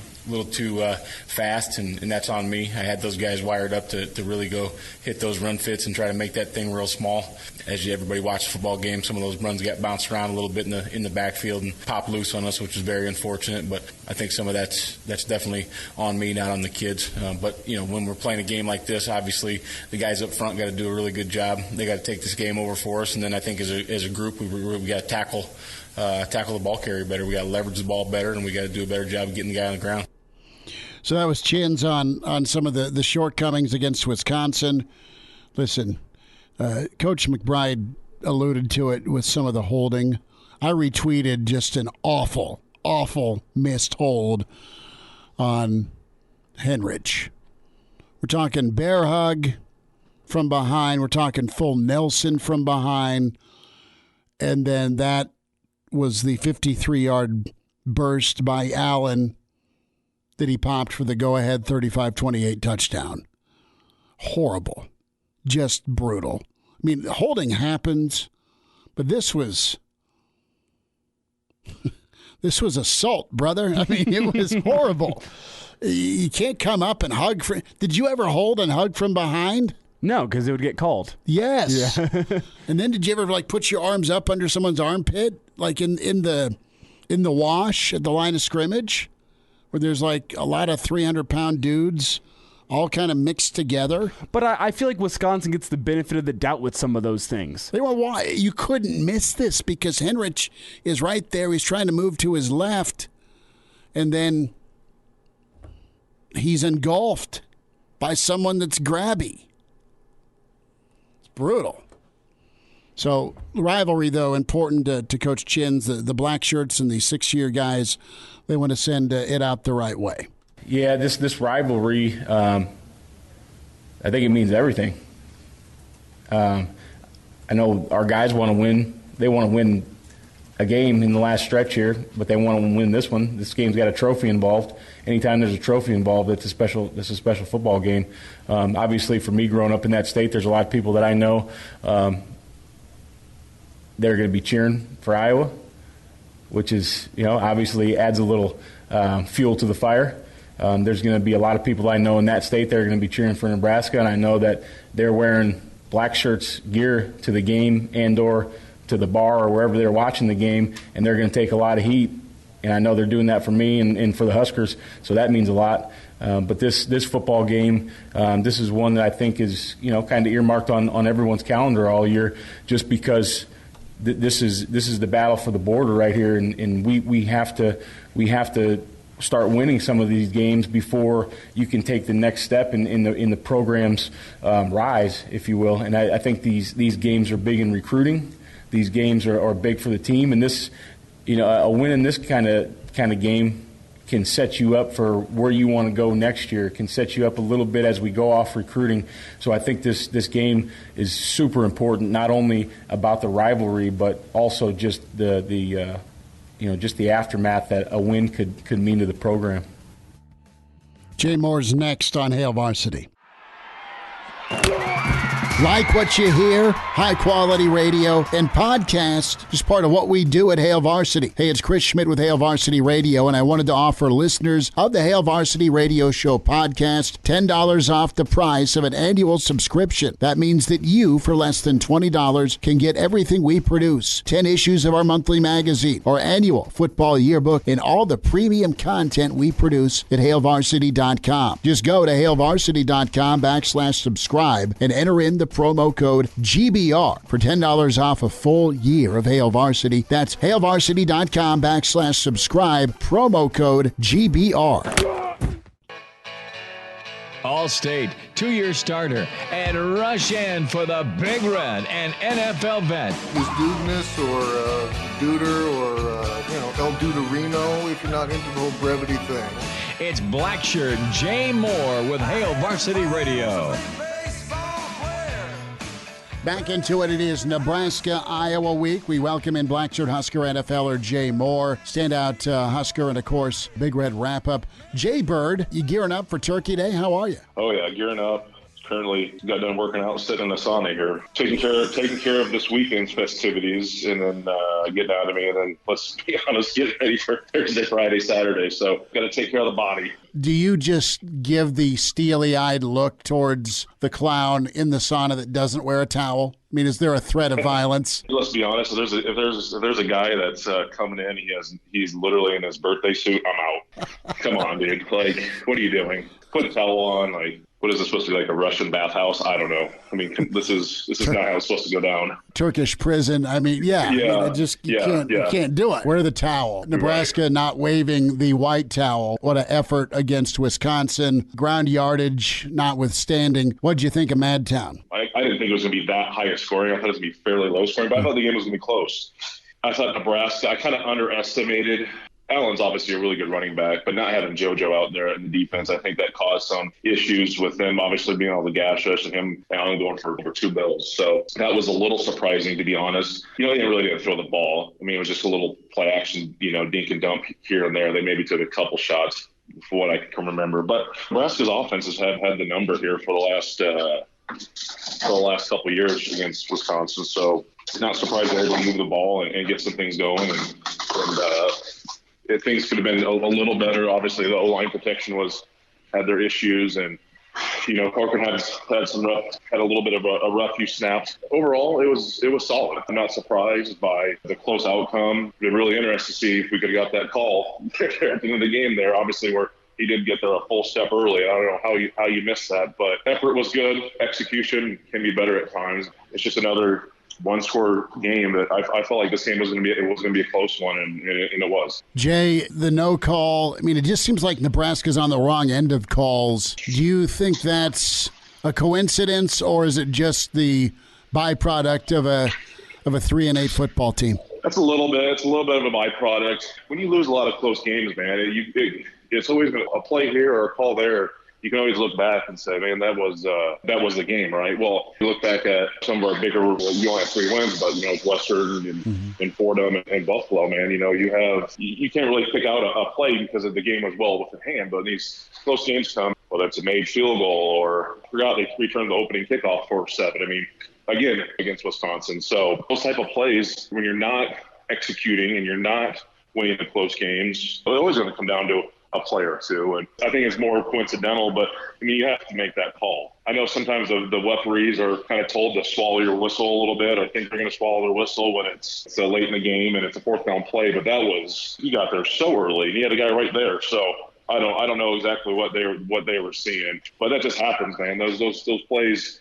[SPEAKER 10] fast, and that's on me. I had those guys wired up to really go hit those run fits and try to make that thing real small. As everybody watched the football game, some of those runs got bounced around a little bit in the backfield and popped loose on us, which was very unfortunate. But I think some of that's definitely on me, not on the kids. But you know, when we're playing a game like this, obviously the guys up front got to do a really good job. They got to take this game over for us, and then I think as a group we got to tackle the ball carrier better. We got to leverage the ball better, and we got to do a better job of getting the guy on the ground.
[SPEAKER 2] So that was Chins on some of the shortcomings against Wisconsin. Listen, Coach McBride alluded to it with some of the holding. I retweeted just an awful, awful missed hold on Henrich. We're talking bear hug from behind. We're talking full Nelson from behind. And then that was the 53-yard burst by Allen that he popped for the go-ahead 35-28 touchdown. Horrible. Just brutal. I mean, holding happens, but this was assault, brother. I mean, it was horrible. You can't come up and hug. Did you ever hold and hug from behind?
[SPEAKER 3] No, because it would get called.
[SPEAKER 2] Yes.
[SPEAKER 3] Yeah.
[SPEAKER 2] And then did you ever put your arms up under someone's armpit, like in the wash at the line of scrimmage, where there's a lot of 300-pound dudes all kind of mixed together?
[SPEAKER 3] But I feel like Wisconsin gets the benefit of the doubt with some of those things.
[SPEAKER 2] Why? You couldn't miss this because Henrich is right there. He's trying to move to his left, and then he's engulfed by someone that's grabby. It's brutal. So rivalry, though, important to Coach Chins. The black shirts and the 6-year guys, they want to send it out the right way.
[SPEAKER 10] Yeah, this rivalry, I think it means everything. I know our guys want to win. They want to win a game in the last stretch here, but they want to win this one. This game's got a trophy involved. Anytime there's a trophy involved, it's a special football game. Obviously, for me growing up in that state, there's a lot of people that I know. They're going to be cheering for Iowa, which is, obviously adds a little fuel to the fire. There's going to be a lot of people I know in that state that are going to be cheering for Nebraska, and I know that they're wearing black shirts gear to the game and or to the bar or wherever they're watching the game, and they're going to take a lot of heat and I know they're doing that for me and for the Huskers, so that means a lot. But this football game, this is one that I think is kind of earmarked on everyone's calendar all year, just because this is the battle for the border right here, and we have to start winning some of these games before you can take the next step in the program's rise, if you will. And I think these games are big in recruiting. These games are big for the team, and this, a win in this kind of game can set you up for where you want to go next year. It can set you up a little bit as we go off recruiting. So I think this game is super important, not only about the rivalry, but also just the aftermath that a win could mean to the program.
[SPEAKER 2] Jay Moore's next on Hail Varsity. Like what you hear, high-quality radio and podcast is part of what we do at Hail Varsity. Hey, it's Chris Schmidt with Hail Varsity Radio, and I wanted to offer listeners of the Hail Varsity Radio Show podcast $10 off the price of an annual subscription. That means that you, for less than $20, can get everything we produce, 10 issues of our monthly magazine, our annual football yearbook, and all the premium content we produce at HailVarsity.com. Just go to HailVarsity.com/subscribe and enter in the promo code GBR for $10 off a full year of Hail Varsity. That's HailVarsity.com/subscribe, promo code GBR.
[SPEAKER 1] All-State, 2-year starter, and rush in for the Big Red and NFL vet.
[SPEAKER 11] Is Dudeness or Duder or, El Duderino if you're not into the whole brevity thing.
[SPEAKER 1] It's Black Shirt Jay Moore with Hail Varsity Radio.
[SPEAKER 2] Back into it. It is Nebraska-Iowa week. We welcome in Blackshirt Husker NFLer Jay Moore, standout Husker, and, of course, Big Red wrap-up. Jay Bird, you gearing up for Turkey Day? How are you?
[SPEAKER 12] Oh, yeah, gearing up. Currently got done working out, sitting in the sauna here, taking care of this weekend's festivities, and then getting out of me, and then, let's be honest, getting ready for Thursday, Friday, Saturday. So got to take care of the body.
[SPEAKER 2] Do you just give the steely-eyed look towards the clown in the sauna that doesn't wear a towel? I mean, is there a threat of violence?
[SPEAKER 12] Let's be honest. If there's a guy that's coming in, he's literally in his birthday suit. I'm out. Come on, dude. Like, what are you doing? Put a towel on. Like, what is this supposed to be, like a Russian bathhouse? I don't know. I mean, this is not how it's supposed to go down.
[SPEAKER 2] Turkish prison. I mean, you can't do it. Wear the towel. Nebraska not waving the white towel. What an effort against Wisconsin. Ground yardage notwithstanding. What'd you think of Madtown?
[SPEAKER 12] I didn't think it was going to be that high of scoring. I thought it was going to be fairly low scoring, but I thought the game was going to be close. I thought Nebraska, I kind of underestimated. Allen's obviously a really good running back, but not having JoJo out there in the defense, I think that caused some issues with them obviously being able to gash us and him Allen going for over 2 bills. So that was a little surprising, to be honest. He really didn't throw the ball. I mean, it was just a little play action, dink and dump here and there. They maybe took a couple shots for what I can remember. But Nebraska's offenses have had the number here for the last couple of years against Wisconsin. So not surprised they're able to move the ball and get some things going. And things could have been a little better. Obviously, the O-line protection had their issues, and Corcoran had a little bit of a rough few snaps. Overall, it was solid. I'm not surprised by the close outcome. It'd be really interesting to see if we could have got that call at the end of the game there. Obviously, where he did get there a full step early. I don't know how you missed that, but effort was good. Execution can be better at times. It's just another one-score game that I felt like this game was going to be a close one, and it was.
[SPEAKER 2] Jay, the no call, I mean, it just seems like Nebraska's on the wrong end of calls. Do you think that's a coincidence, or is it just the byproduct of a 3-8 football team?
[SPEAKER 12] That's a little bit. It's a little bit of a byproduct. When you lose a lot of close games, man, it's always been a play here or a call there. You can always look back and say, man, that was the game, right? Well, you look back at some of our bigger, you only have 3 wins, but Western and Fordham and Buffalo, man, you can't really pick out a play because the game was well within hand. But these close games come, whether it's a made field goal or I forgot they returned the opening kickoff for 7. I mean, again, against Wisconsin. So those type of plays, when you're not executing and you're not winning the close games, it's always going to come down to a player or two. And I think it's more coincidental, but I mean, you have to make that call. I know sometimes the referees are kind of told to swallow your whistle a little bit. I think they're going to swallow their whistle when it's late in the game and it's a fourth down play. But he got there so early, and he had a guy right there. So I don't know exactly what they were seeing, but that just happens, man. Those plays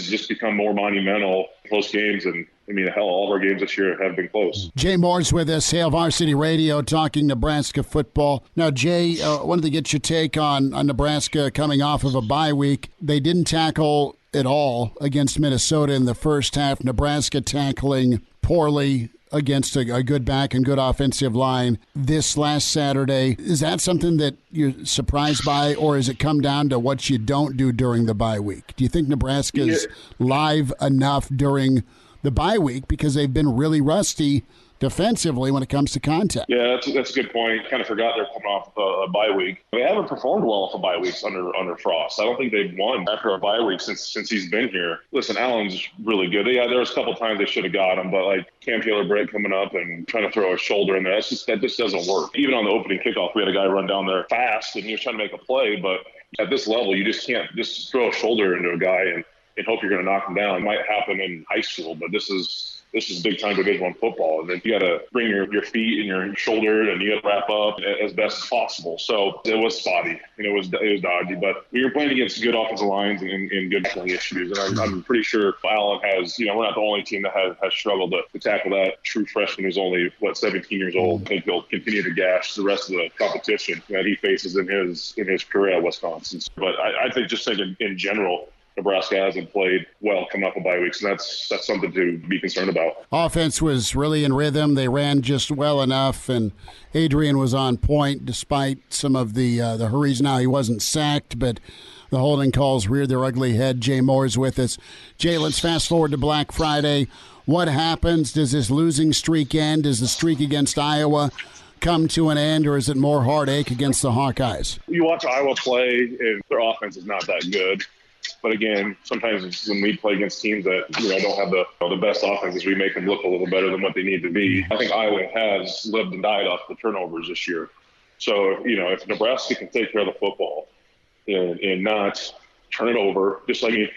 [SPEAKER 12] just become more monumental in close games, and I mean, hell, all of our games this year have been close.
[SPEAKER 2] Jay Moore's with us, Hail Varsity Radio, talking Nebraska football. Now, Jay, I wanted to get your take on Nebraska coming off of a bye week. They didn't tackle at all against Minnesota in the first half. Nebraska tackling poorly against a good back and good offensive line this last Saturday. Is that something that you're surprised by, or has it come down to what you don't do during the bye week? Do you think Nebraska's live enough during the bye week because they've been really rusty defensively when it comes to contact?
[SPEAKER 12] Yeah, that's a good point. Kind of forgot they're coming off a bye week. They haven't performed well for bye weeks under Frost. I don't think they've won after a bye week since he's been here. Listen, Allen's really good. There was a couple times they should have got him, but like Cam Taylor-Britt coming up and trying to throw a shoulder in there, that just doesn't work. Even on the opening kickoff, we had a guy run down there fast and he was trying to make a play, but at this level, you just can't just throw a shoulder into a guy and hope you're going to knock him down. It might happen in high school, but this is big time Division I football. And then you got to bring your feet and your shoulder, and you got to wrap up as best as possible. So it was spotty and it was dodgy, but we were playing against good offensive lines and good tackling issues. And I'm pretty sure Allen has, we're not the only team that has struggled to tackle that true freshman who's only 17 years old. I think he'll continue to gash the rest of the competition that he faces in his career at Wisconsin. But I think in general, Nebraska hasn't played well coming off of bye weeks, and that's something to be concerned about.
[SPEAKER 2] Offense was really in rhythm. They ran just well enough, and Adrian was on point despite some of the hurries. Now, he wasn't sacked, but the holding calls reared their ugly head. Jay Moore's with us. Jay, let's fast forward to Black Friday. What happens? Does this losing streak end? Does the streak against Iowa come to an end, or is it more heartache against the Hawkeyes?
[SPEAKER 12] You watch Iowa play, and their offense is not that good. But again, sometimes when we play against teams that don't have the best offenses, we make them look a little better than what they need to be. I think Iowa has lived and died off the turnovers this year. So if Nebraska can take care of the football and not turn it over, just like in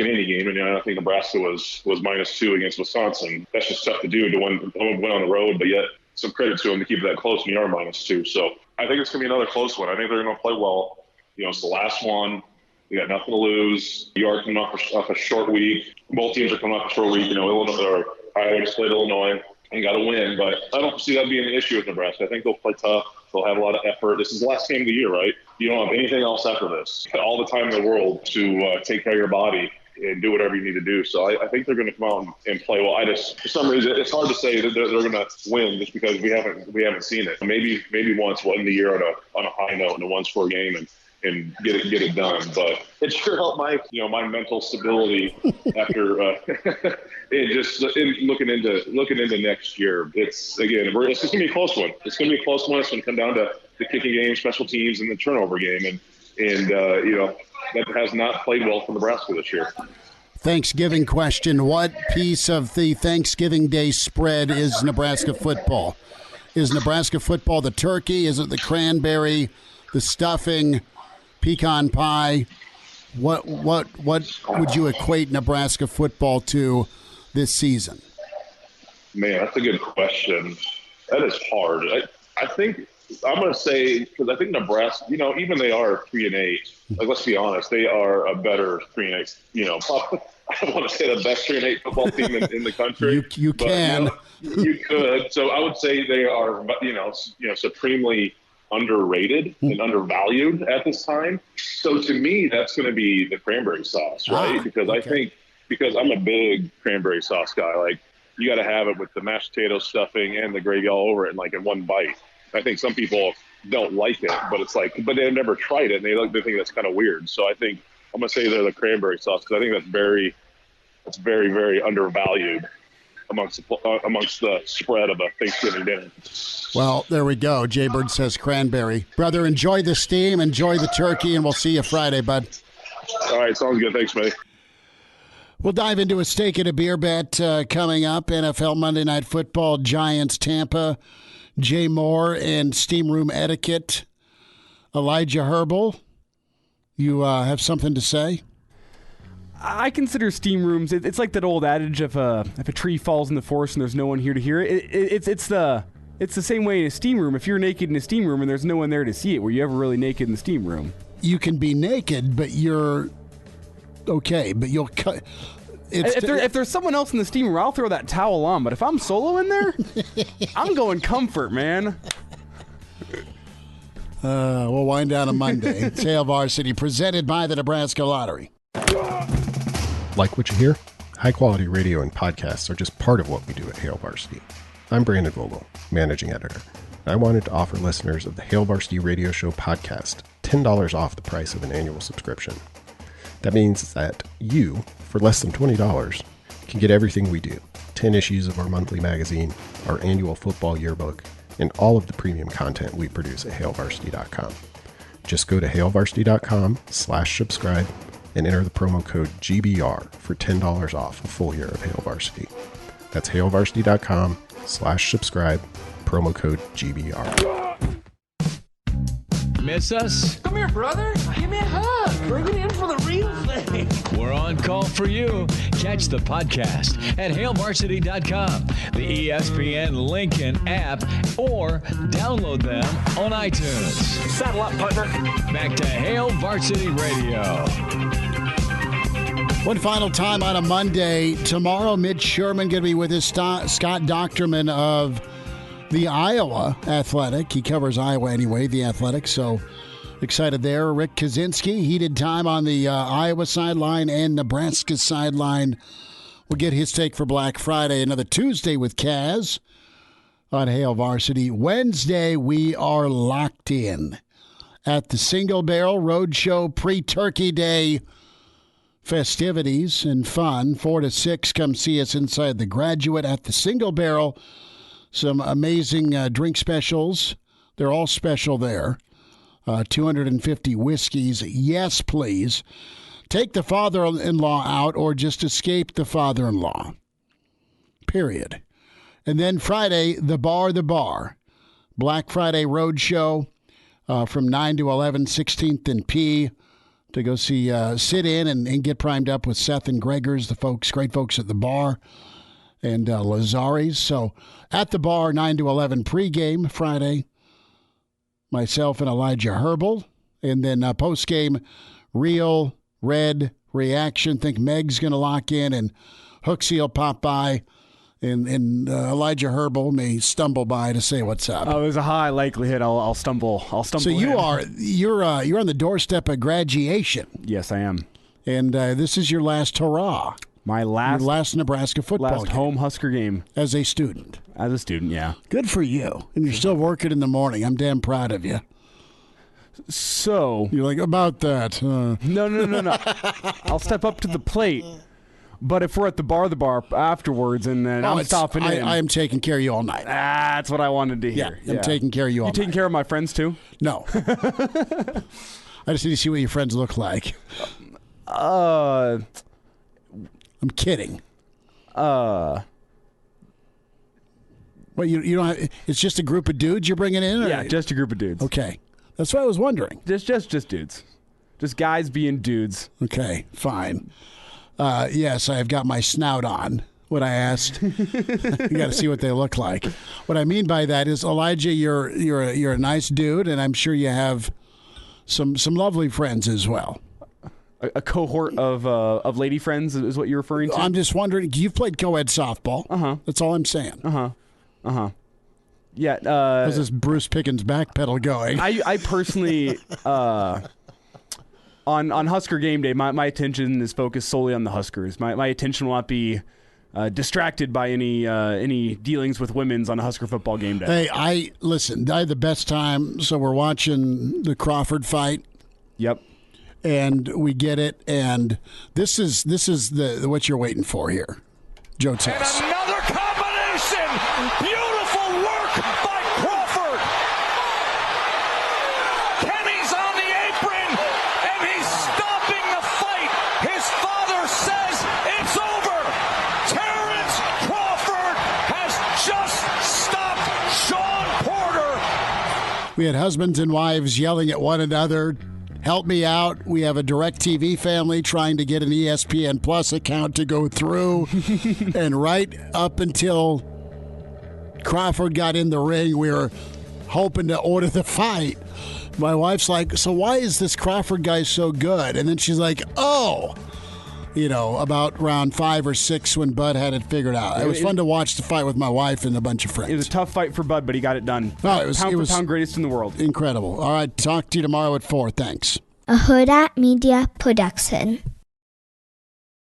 [SPEAKER 12] any game, and I think Nebraska was -2 against Wisconsin. That's just tough to do to win on the road, but yet some credit to them to keep that close when you are -2. So I think it's going to be another close one. I think they're going to play well. It's the last one. You got nothing to lose. You are coming off a short week. Both teams are coming off a short week. Illinois or Iowa just played Illinois and got a win. But I don't see that being an issue with Nebraska. I think they'll play tough. They'll have a lot of effort. This is the last game of the year, right? You don't have anything else after this. All the time in the world to take care of your body and do whatever you need to do. So I think they're going to come out and play well. For some reason, it's hard to say that they're going to win just because we haven't seen it. Maybe once in the year on a high note in a one-score game and get it done. But it sure helped my mental stability after looking into next year. It's just gonna be a close one. It's gonna be a close one. It's gonna come down to the kicking game, special teams, and the turnover game. And that has not played well for Nebraska this year.
[SPEAKER 2] Thanksgiving question: what piece of the Thanksgiving Day spread is Nebraska football? Is Nebraska football the turkey? Is it the cranberry, the stuffing, pecan pie? What would you equate Nebraska football to this season?
[SPEAKER 12] Man, that's a good question. That is hard. I think I'm going to say, because I think Nebraska, even they are 3-8. Like, let's be honest, they are a better 3-8. I don't want to say the best 3-8 football team in the country.
[SPEAKER 2] You can.
[SPEAKER 12] You could. So I would say they are, supremely underrated and undervalued at this time. So to me, that's going to be the cranberry sauce, right? Because I'm a big cranberry sauce guy. Like, you got to have it with the mashed potato stuffing and the gravy all over it, and in one bite. I think some people don't like it, but they've never tried it, and they think that's kind of weird. So I think I'm going to say they're the cranberry sauce, because I think that's very, very undervalued amongst the spread of a Thanksgiving dinner.
[SPEAKER 2] Well, there we go. Jaybird says cranberry. Brother, enjoy the steam, enjoy the turkey, and we'll see you Friday, bud.
[SPEAKER 12] All right, sounds good. Thanks, buddy.
[SPEAKER 2] We'll dive into a steak and a beer bet coming up. NFL Monday Night Football, Giants, Tampa. Jay Moore and Steam Room Etiquette Elijah Herbel, you have something to say?
[SPEAKER 3] I consider steam rooms. It's like that old adage: if a tree falls in the forest and there's no one here to hear it. It's the same way in a steam room. If you're naked in a steam room and there's no one there to see it, were you ever really naked in the steam room?
[SPEAKER 2] You can be naked, but you're okay. But you'll cut.
[SPEAKER 3] If there's someone else in the steam room, I'll throw that towel on. But if I'm solo in there, I'm going comfort, man.
[SPEAKER 2] We'll wind down on Monday. It's Hail Varsity, presented by the Nebraska Lottery.
[SPEAKER 7] Like what you hear? High-quality radio and podcasts are just part of what we do at Hail Varsity. I'm Brandon Vogel, managing editor, and I wanted to offer listeners of the Hail Varsity Radio Show podcast $10 off the price of an annual subscription. That means that you, for less than $20, can get everything we do. 10 issues of our monthly magazine, our annual football yearbook, and all of the premium content we produce at hailvarsity.com. Just go to hailvarsity.com/subscribe and enter the promo code GBR for $10 off a full year of Hail Varsity. That's hailvarsity.com/subscribe, promo code GBR.
[SPEAKER 1] Miss us?
[SPEAKER 13] Come here, brother. Give me a hug. Bring it in for the real thing.
[SPEAKER 1] We're on call for you. Catch the podcast at hailvarsity.com, the ESPN Lincoln app, or download them on iTunes.
[SPEAKER 13] Saddle up, partner.
[SPEAKER 1] Back to Hail Varsity Radio.
[SPEAKER 2] One final time on a Monday. Tomorrow, Mitch Sherman going to be with us, Scott Docterman of the Iowa Athletic. He covers Iowa anyway, the Athletic, so excited there. Rick Kaczynski, he did time on the Iowa sideline and Nebraska sideline. We'll get his take for Black Friday. Another Tuesday with Kaz on Hail Varsity. Wednesday, we are locked in at the Single Barrel Roadshow pre-Turkey Day festivities and fun. 4 to 6, come see us inside the Graduate at the Single Barrel. Some amazing drink specials. They're all special there. 250 whiskeys. Yes, please. Take the father-in-law out or just escape the father-in-law. Period. And then Friday, the bar. Black Friday Roadshow from 9 to 11, 16th and P. To go see, sit in and get primed up with Seth and Gregors, great folks at the bar. And Lazari's. So at the bar, 9 to 11 pregame Friday. Myself and Elijah Herbel. And then postgame, real red reaction. Think Meg's going to lock in and Hooksy will pop by. And Elijah Herbel may stumble by to say what's up.
[SPEAKER 3] Oh, there's a high likelihood I'll stumble. So
[SPEAKER 2] you're on the doorstep of graduation.
[SPEAKER 3] Yes, I am.
[SPEAKER 2] And this is your last hurrah.
[SPEAKER 3] My last
[SPEAKER 2] Nebraska football game.
[SPEAKER 3] Home Husker game.
[SPEAKER 2] As a student.
[SPEAKER 3] Yeah.
[SPEAKER 2] Good for you. And you're still working in the morning. I'm damn proud of you.
[SPEAKER 3] So.
[SPEAKER 2] You're like, about that.
[SPEAKER 3] No. I'll step up to the plate. But if we're at the bar afterwards and then I'm stopping in.
[SPEAKER 2] I am taking care of you all night.
[SPEAKER 3] That's what I wanted to hear.
[SPEAKER 2] Yeah, I'm taking care of you all night.
[SPEAKER 3] You taking care of my friends too?
[SPEAKER 2] No. I just need to see what your friends look like. I'm kidding.
[SPEAKER 3] Well,
[SPEAKER 2] you don't have, it's just a group of dudes you're bringing in?
[SPEAKER 3] Yeah, just a group of dudes.
[SPEAKER 2] Okay. That's what I was wondering.
[SPEAKER 3] Just dudes. Just guys being dudes.
[SPEAKER 2] Okay, fine. Yes, I've got my snout on when I asked. You got to see what they look like. What I mean by that is, Elijah, you're a nice dude, and I'm sure you have some lovely friends as well.
[SPEAKER 3] A cohort of lady friends is what you're referring to?
[SPEAKER 2] I'm just wondering, you've played co-ed softball.
[SPEAKER 3] Uh-huh.
[SPEAKER 2] That's all I'm saying.
[SPEAKER 3] Uh-huh. Yeah.
[SPEAKER 2] How's this Bruce Pickens back pedal going?
[SPEAKER 3] I personally, on Husker game day, my attention is focused solely on the Huskers. My attention will not be distracted by any dealings with women's on a Husker football game day.
[SPEAKER 2] Hey, I had the best time. So we're watching the Crawford fight.
[SPEAKER 3] Yep.
[SPEAKER 2] And we get it, and this is the what you're waiting for here, Joe Tess.
[SPEAKER 13] And another combination, beautiful work by Crawford. Kenny's on the apron, and he's stopping the fight. His father says it's over. Terrence Crawford has just stopped Sean Porter.
[SPEAKER 2] We had husbands and wives yelling at one another, help me out. We have a DirecTV family trying to get an ESPN Plus account to go through. And right up until Crawford got in the ring, we were hoping to order the fight. My wife's like, so why is this Crawford guy so good? And then she's like, oh, about round 5 or 6 when Bud had it figured out. It was fun to watch the fight with my wife and a bunch of friends.
[SPEAKER 3] It was a tough fight for Bud, but he got it done.
[SPEAKER 2] Oh, it was
[SPEAKER 3] pound for pound greatest in the world.
[SPEAKER 2] Incredible. All right, talk to you tomorrow at 4. Thanks.
[SPEAKER 14] A Hurrdat Media Production.